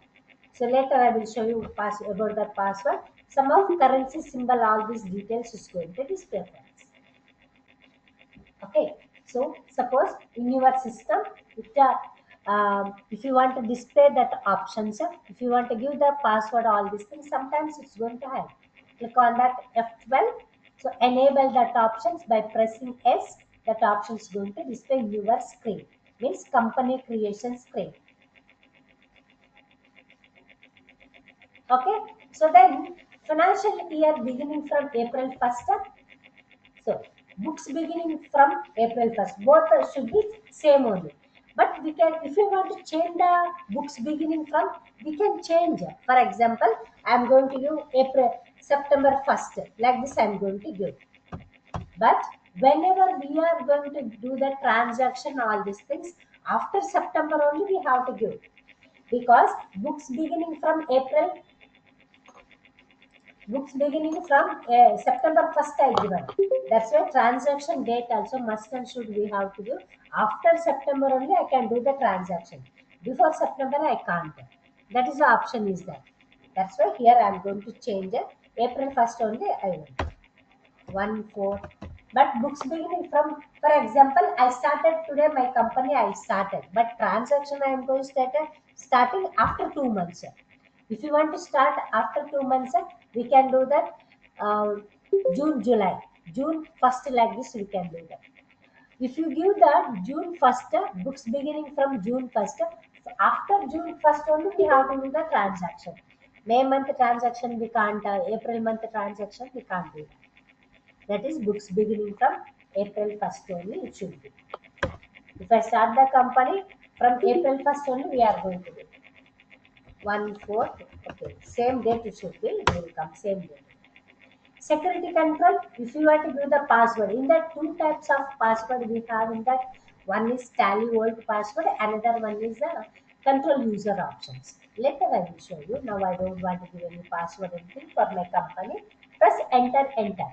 A: So later I will show you about the password. Some of currency symbol, all these details is going to display for us. Okay, so suppose in your system if you want to display that options, if you want to give the password all these things sometimes it's going to help. Click on that F12, so enable that options by pressing S. That option is going to display your screen, means company creation screen. Okay, so then financial year beginning from April 1st. So books beginning from April 1st, both should be same only. But we can, if you want to change the books beginning from, we can change. For example, I am going to give September 1st. Like this, I am going to give. But whenever we are going to do the transaction, all these things, after September only we have to give. Because books beginning from April, books beginning from September 1st I given. That's why transaction date also must and should we have to do. After September only I can do the transaction. Before September I can't. That is the option is there. That's why here I am going to change it. April 1st only I will. 1 4. But books beginning from, for example, I started today my company I started. But transaction I am going to start starting after 2 months. If you want to start after 2 months, we can do that. June, July. June 1st like this we can do that. If you give the June 1st, books beginning from June 1st, after June 1st only we have to do the transaction. May month transaction we can't, April month transaction we can't do that. That is books beginning from April 1st only it should be. If I start the company from April 1st only we are going to do. 1/4, okay, same date it should be, it will come same date. Security control, if you want to give the password, in that two types of password we have in that, one is tally old password, another one is the control user options. Later I will show you. Now I don't want to give any password anything for my company. Press enter, enter.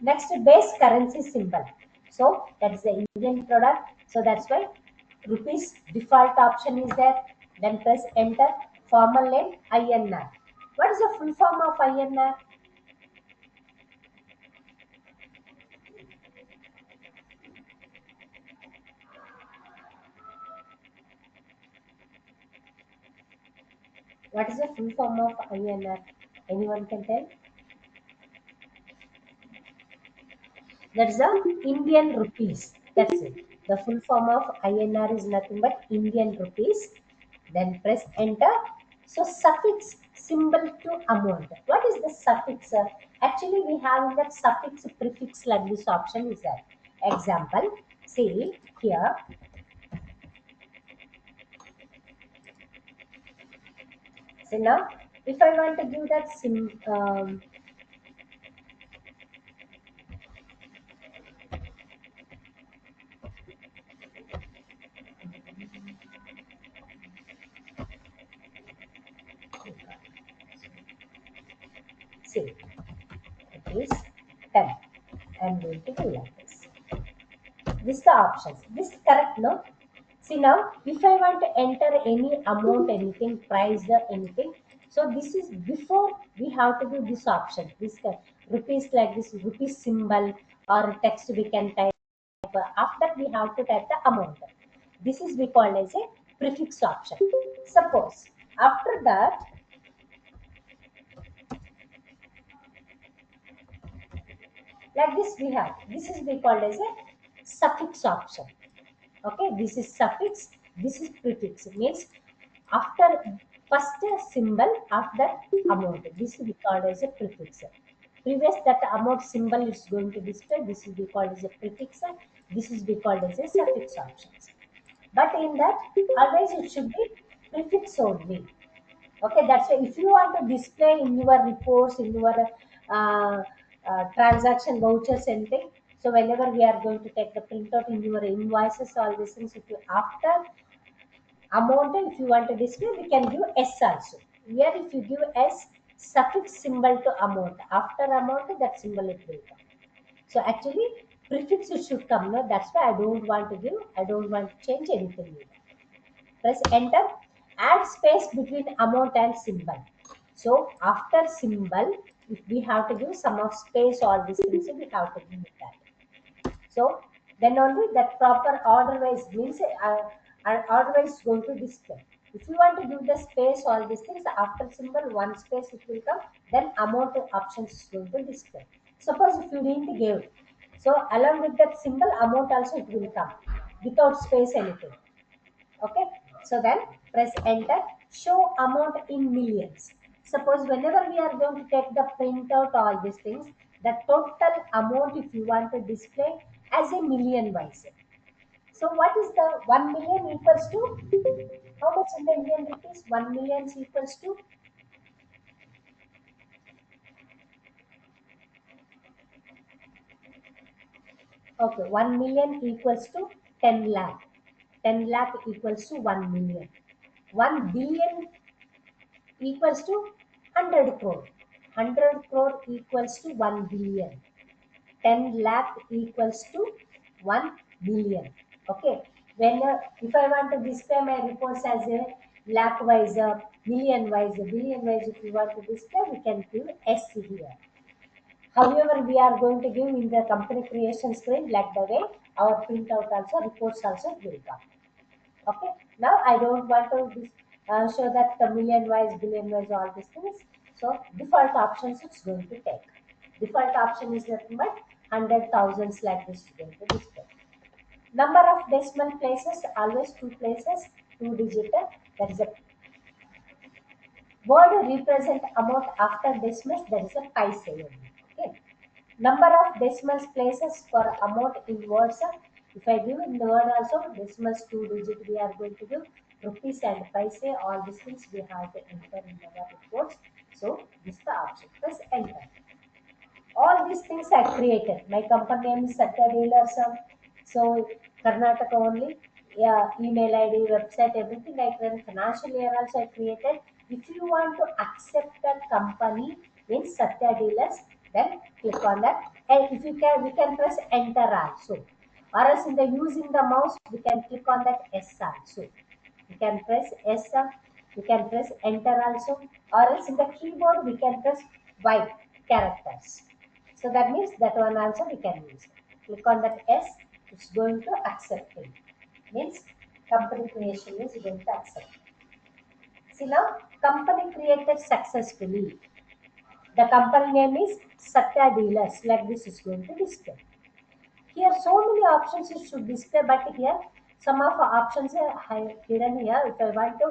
A: Next, base currency symbol. So that is the Indian product, so that's why rupees default option is there. Then press enter. Formal name INR. What is the full form of INR? What is the full form of INR? Anyone can tell? That's the Indian rupees. That's it. The full form of INR is nothing but Indian rupees. Then press enter. So suffix symbol to amount. What is the suffix? Actually, we have that suffix prefix like this option is there. Example, see here. So now, if I want to give that see, it is 10. I'm going to do like this. This the options. This is correct, no? See now, if I want to enter any amount, anything, price, anything, so this is before we have to do this option. This rupees like this, rupees symbol or text we can type. After we have to type the amount. This is we call as a prefix option. Suppose after that, like this we have. This is we call as a suffix option. Okay, this is suffix, this is prefix. It means after first symbol after amount, this will be called as a prefix. Previous that amount symbol is going to display, this will be called as a prefix, this is be called as a suffix options. But in that, always it should be prefix only. Okay, that's why if you want to display in your reports, in your transaction vouchers, anything. So whenever we are going to take the printout in your invoices, all these things, if you after amount, if you want to display, we can give S also. Here, if you give S suffix symbol to amount, after amount, that symbol it will come. So actually, prefix it should come. No, that's why I don't want to give. I don't want to change anything here. Press enter. Add space between amount and symbol. So after symbol, if we have to give some of space, all these things we have to give that. So then only that proper order wise means order wise going to display. If you want to give the space, all these things after symbol one space it will come. Then amount options is going to display. Suppose if you didn't give, so along with that symbol amount also it will come without space anything. Okay, so then press enter. Show amount in millions. Suppose whenever we are going to take the printout all these things, the total amount if you want to display as a million wise. So what is the 1 million equals to, how much in the Indian rupees? 1 million equals to, okay, 1 million equals to 10 lakh. 10 lakh equals to 1 million. 1 billion equals to 100 crore. 100 crore equals to 1 billion. 10 lakh equals to 1 billion. Okay. When if I want to display my reports as a lakh wise, billion wise, if you want to display, we can give S here. However, we are going to give in the company creation screen like the way our printout also, reports also will come. Okay. Now I don't want to show that the million wise, billion wise, all these things. So default options it's going to take. Default option is nothing but 100,000 like this is going to display. Number of decimal places, always two places, two digital. That is a word represent amount after decimals. That is a paise only. Okay. Number of decimals places for amount in words. If I give in the word also decimals two digit, we are going to give rupees and paise. All these things we have to enter in our reports. So this is the option. Press enter. All these things I created. My company name is Satya Dealers. So Karnataka only. Yeah, email ID, website, everything I created. Financial year also I created. If you want to accept a company in Satya Dealers, then click on that. And if you can, we can press enter also. Or else in the using the mouse, we can click on that S also. We can press S, we can press enter also, or else in the keyboard we can press Y characters. So that means that one also we can use. Click on that S, it's going to accept it. Means company creation is going to accept. See now, company created successfully. The company name is Satya Dealers. Like this is going to display. Here so many options it should display, but here some of the options are hidden here. If I want to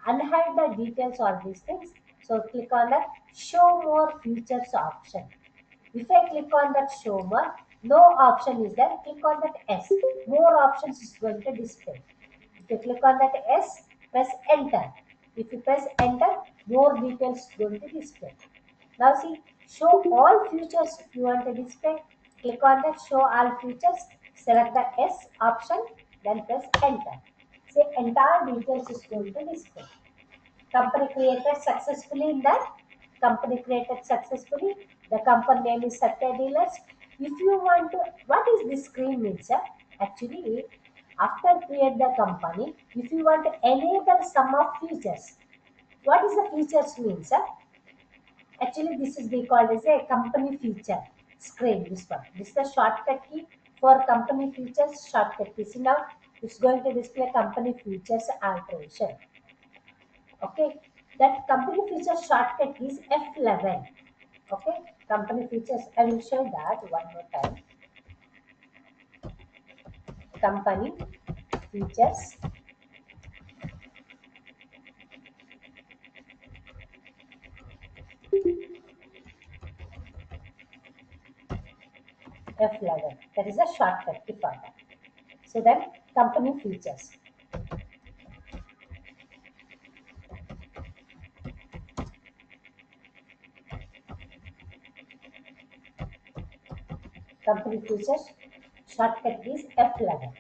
A: unhide the details of these things, so click on that show more features option. If I click on that show more, no option is there. Click on that S. More options is going to display. If you click on that S, press enter. If you press enter, more details is going to display. Now see, show all features if you want to display. Click on that show all features, select the S option, then press enter. See, entire details is going to display. Company created successfully in that. Company created successfully. The company name is Satya Dealers. If you want to, what is this screen means? Actually, after create the company, if you want to enable some of features, what is the features means? Actually, this is we called as a company feature screen. This one. This is the shortcut key for company features shortcut key. See now, it's going to display company features alteration. Okay, that company features shortcut key is F11. Okay, company features. I will show that one more time. Company features F11. That is a shortcut key for that. So then company features. Company features shortcut is F11.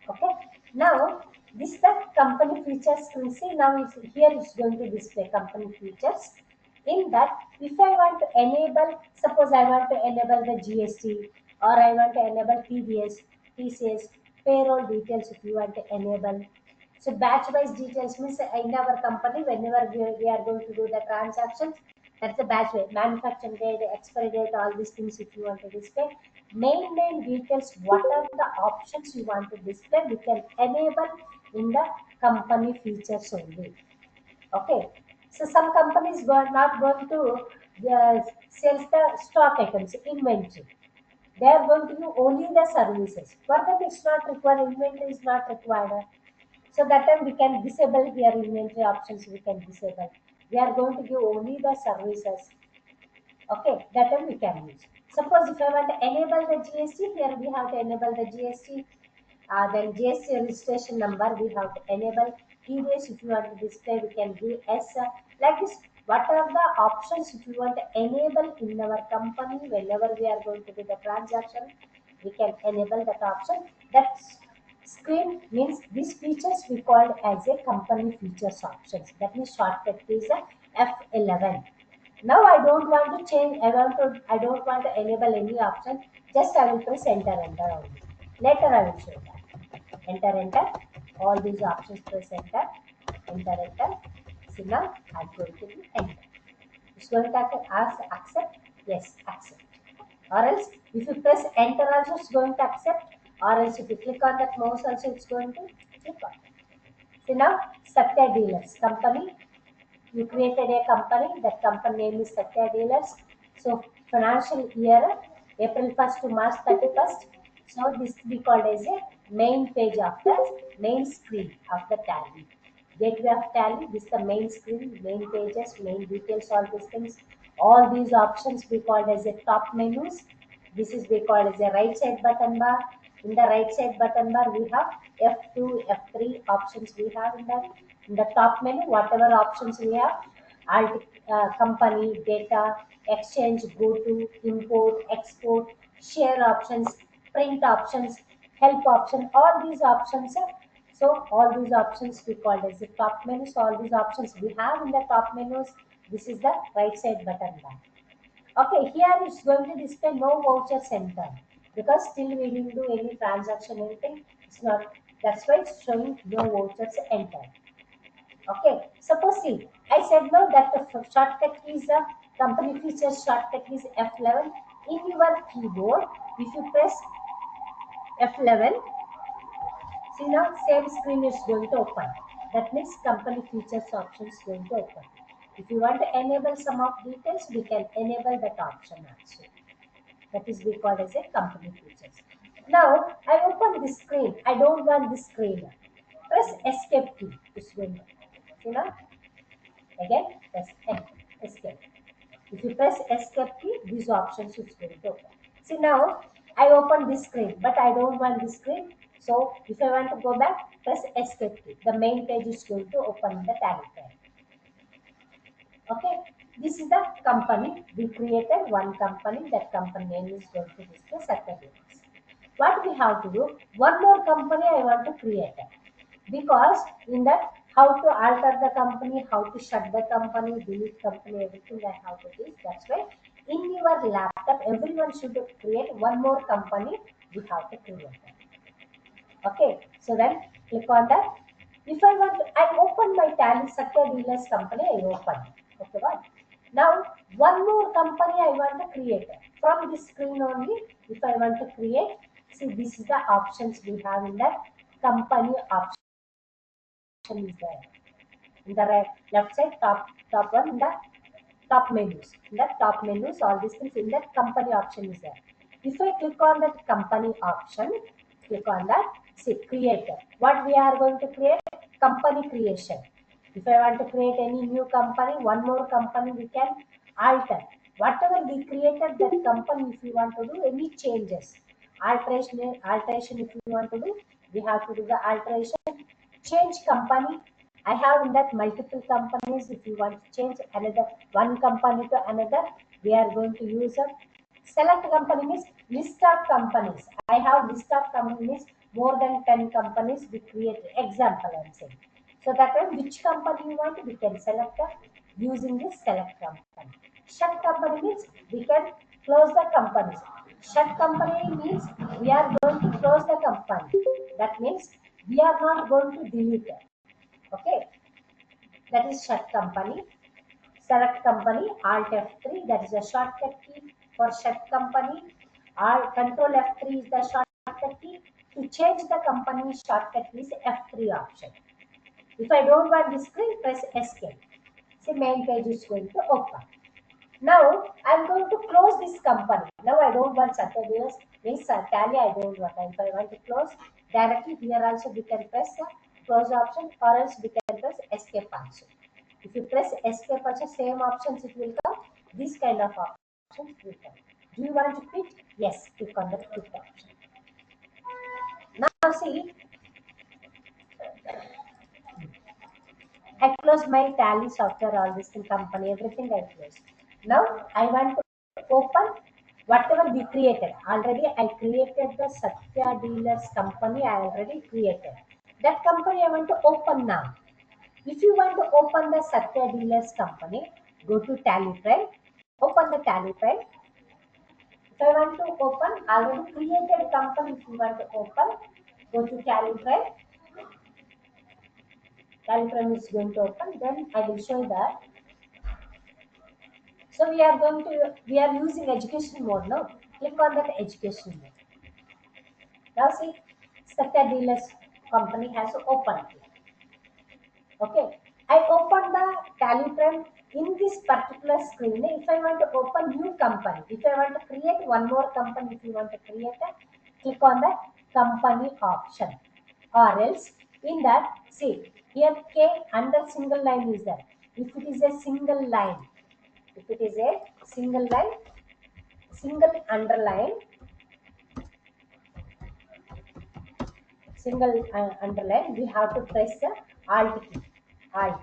A: Okay. Now this the company features screen. See now it's, here it's going to display company features. In that, if I want to enable, suppose I want to enable the GST or I want to enable TDS, TCS, payroll details if you want to enable. So batch wise details means in our company, whenever we are going to do the transactions, that's the batch wise. Manufacturing date, expiry date, all these things if you want to display. Main details, what are the options you want to display, we can enable in the company features only. Okay. So some companies were not going to sell the stock items, inventory. They are going to do only the services. For them, it's not required. Inventory is not required. So that time we can disable here inventory options. We can disable. We are going to give only the services. Okay, that time we can use. Suppose if I want to enable the GST, here we have to enable the GST. Then GST registration number we have to enable. TDS if you want to display, we can give S. Like this, what are the options if you want to enable in our company whenever we are going to do the transaction, we can enable that option. That screen means these features we called as a company features options. That means shortcut is a F11. Now I don't want to change. I don't want to enable any option. Just I will press enter only. Later I will show that. Enter. All these options press enter. See now I'm going to do enter. It's going to ask accept. Yes, accept. Or else if you press enter also it's going to accept. Or else if you click on that mouse also it's going to click on. See now Satya Dealers company, you created a company, that company name is Satya Dealers. So financial year April 1st to March 31st. So this we called as a main page of the main screen of the Tally. Gateway of Tally, this is the main screen, main pages, main details, all these things. All these options we called as a top menus. This is we call as a right side button bar. In the right side button bar, we have F2, F3 options we have in that. In the top menu, whatever options we have, alt, company, data, exchange, go to, import, export, share options, print options, help option, all these options. So all these options we called as the top menu. So all these options we have in the top menus. This is the right side button bar. Okay, here it's going to display no voucher center because still we didn't do any transaction, anything. It's not. That's why it's showing no vouchers enter. Okay, suppose see, I said no that the shortcut is a company features shortcut is F11. In your keyboard, if you press F11, see now same screen is going to open. That means company features option is going to open. If you want to enable some of details, we can enable that option also. That is we call as a company features. Now I open this screen. I don't want this screen. Press escape key. It's going to. See now? Again, press escape. If you press escape key, these options is going to open. See now, I open this screen, but I don't want this screen. So if I want to go back, press escape key. The main page is going to open in the Tally file. Okay, this is the company. We created one company. That company name is going to display certificates. What we have to do? One more company I want to create because in that how to alter the company, how to shut the company, delete company, everything I have to do. That's why in your laptop, everyone should create one more company. We have to create that. Okay, so then click on that. If I want, I open my Tally Satya Dealers company. I open. Okay, what? Now one more company I want to create from this screen only. If I want to create, see this is the options we have in that company option is there. In the right, left side top one in the top menus. In the top menus, all these things in that company option is there. If I click on that company option, click on that, see creator. What we are going to create? Company creation. If I want to create any new company, one more company, we can alter. Whatever we created that company, if you want to do any changes, alteration if you want to do, we have to do the alteration. Change company, I have in that multiple companies. If you want to change another one company to another, we are going to use a select company means list of companies. I have list of companies, more than 10 companies we create. Example I'm saying. So that one which company you want, we can select using this select company. Shut company means we can close the companies. Shut company means we are going to close the company. That means we are not going to delete it. Okay, that is shut company. Select company, Alt F3, that is a shortcut key for shut company. Alt Control F3 is the shortcut key. To change the company, shortcut key is F3 option. If I don't want this screen, press Escape. See, main page is going to open. Now I'm going to close this company. Now I don't want Saturdays, means Tally I don't want. If I want to close directly here also we can press the close option, or else we can press escape also. If you press escape also same options it will come. This kind of options will come. Do you want to quit? Yes, click on the quit option. Now see, I close my Tally software, all this thing, company, everything I close. Now I want to open whatever we created. Already I created the Satya Dealers company. I already created that company. I want to open now. If you want to open the Satya Dealers company, go to Tally file. Open the Tally file. If I want to open already created company, if you want to open, go to Tally file. Tally file is going to open. Then I will show that. So we are using education mode now. Click on that education mode. Now see, Satya Dealers company has opened. Okay, I opened the Tally frame In this particular screen, if I want to open new company, if I want to create one more company, if you want to create a, click on the company option, or else in that, see here K under single line is there. If it is a single line, if it is a single line, single underline, single underline, we have to press the alt key, alt.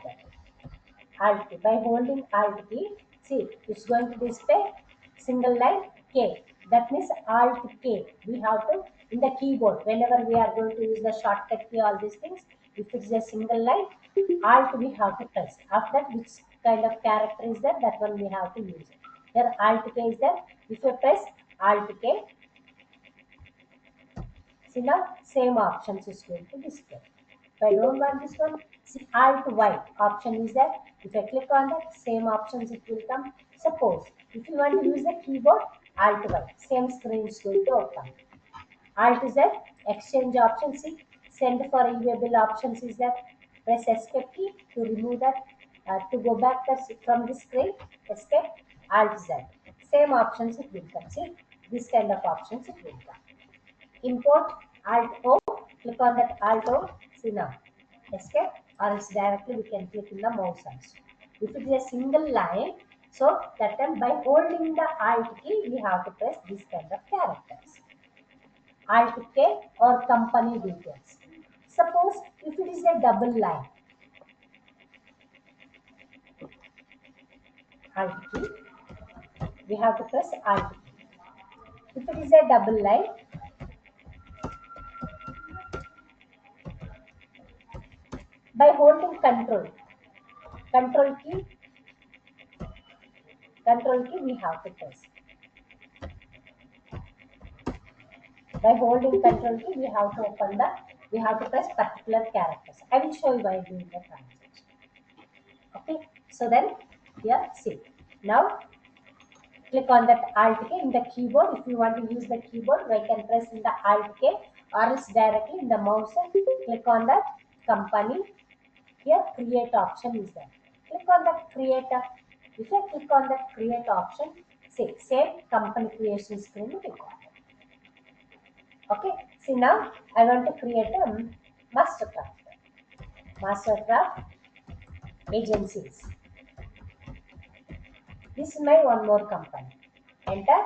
A: Alt key. By holding Alt key, see it's going to display single line K. That means Alt K. We have to in the keyboard whenever we are going to use the shortcut key, all these things. If it's a single line, Alt we have to press. After that, which kind of character is there? That one we have to use. Here Alt K is there. If you press Alt K, see now same options is going to display. If I don't want this one, see Alt Y option is there. If I click on that, same options it will come. Suppose if you want to use the keyboard, Alt Y, same screen is going to open. Alt is there. Exchange option, see send for e-waybill options is there. Press escape key to remove that. To go back from the screen, escape Alt Z. Same options it will come. See this kind of options it will come. Import Alt O, click on that Alt O, see now, escape, or else directly we can click in the mouse also. If it is a single line, so that time by holding the Alt key, we have to press this kind of characters. Alt K or company details. Suppose if it is a double line, Alt key, we have to press Alt key. If it is a double line, by holding control key, we have to press. By holding control key, we have to press particular characters. I will show you by doing the transaction. Okay, so then here, see. Now, click on that Alt key in the keyboard. If you want to use the keyboard, we can press in the Alt key or else directly in the mouse. Click on that company. Here, create option is there. Click on that creator. If I click on that create option, see, same company creation screen will record. Okay, see now I want to create a Mastercraft agencies. This is my one more company. Enter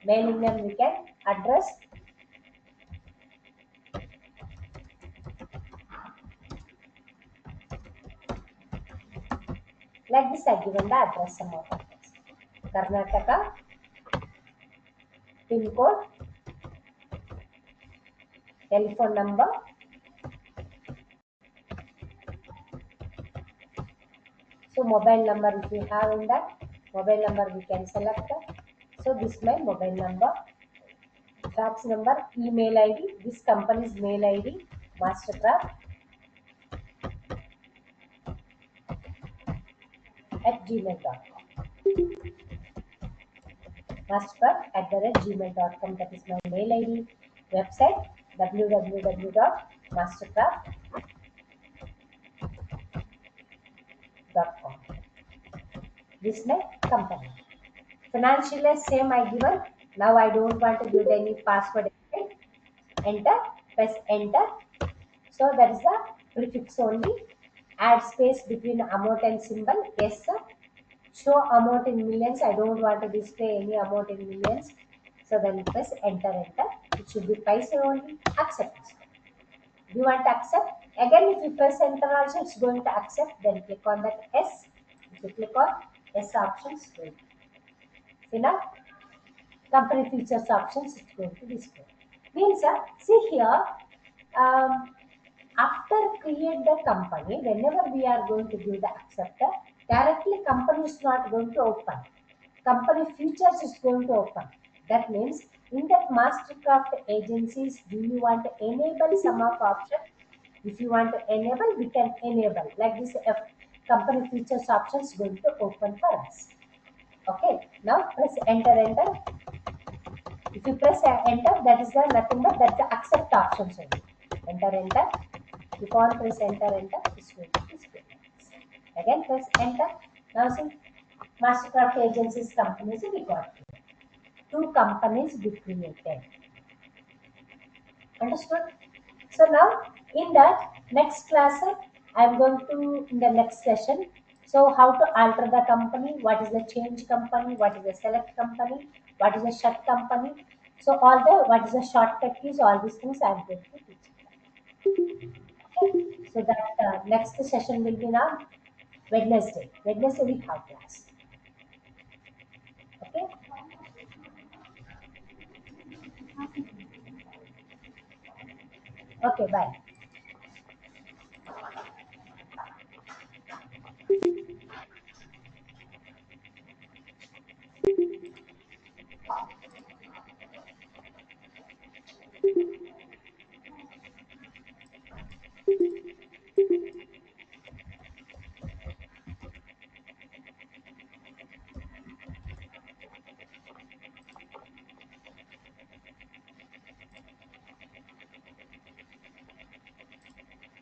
A: mailing name, we can address. Like this, I given the address, some of address. Karnataka, pin code, telephone number, so mobile number if you have in that, mobile number we can select that. So this is my mobile number, fax number, email ID, this company's mail ID, Mastercraft at gmail.com. Mastercraft@gmail.com, that is my mail ID. Website www.mastercraft.com. This is my company. Financial same I given. Now I don't want to give any password. Enter, press enter. So that is the prefix only. Add space between amount and symbol. Yes, sir. Show amount in millions. I don't want to display any amount in millions. So then press enter. It should be paisa only. Accept. Do you want to accept? Again, if you press enter also, it's going to accept. Then click on that S. If you click on S options, see now company features options, it's going to display. Means, see here, after create the company, whenever we are going to give the acceptor, directly company is not going to open. Company features is going to open. That means in that Mastercraft agencies, do you want to enable some of option? If you want to enable, we can enable. Like this, company features options going to open for us. Okay, now press enter. If you press enter, that is the nothing but that's the accept options only. Enter. If on press enter, it's going to display. Again press enter. Now see, Mastercraft agencies companies we got two companies we created. Understood? So now in that next class, I am going to in the next session. So how to alter the company? What is the change company? What is the select company? What is the shut company? So all the what is the shortcut keys? All these things I am going to teach. Okay? So that next session will be now Wednesday. Wednesday we have class. Okay. Okay. Bye.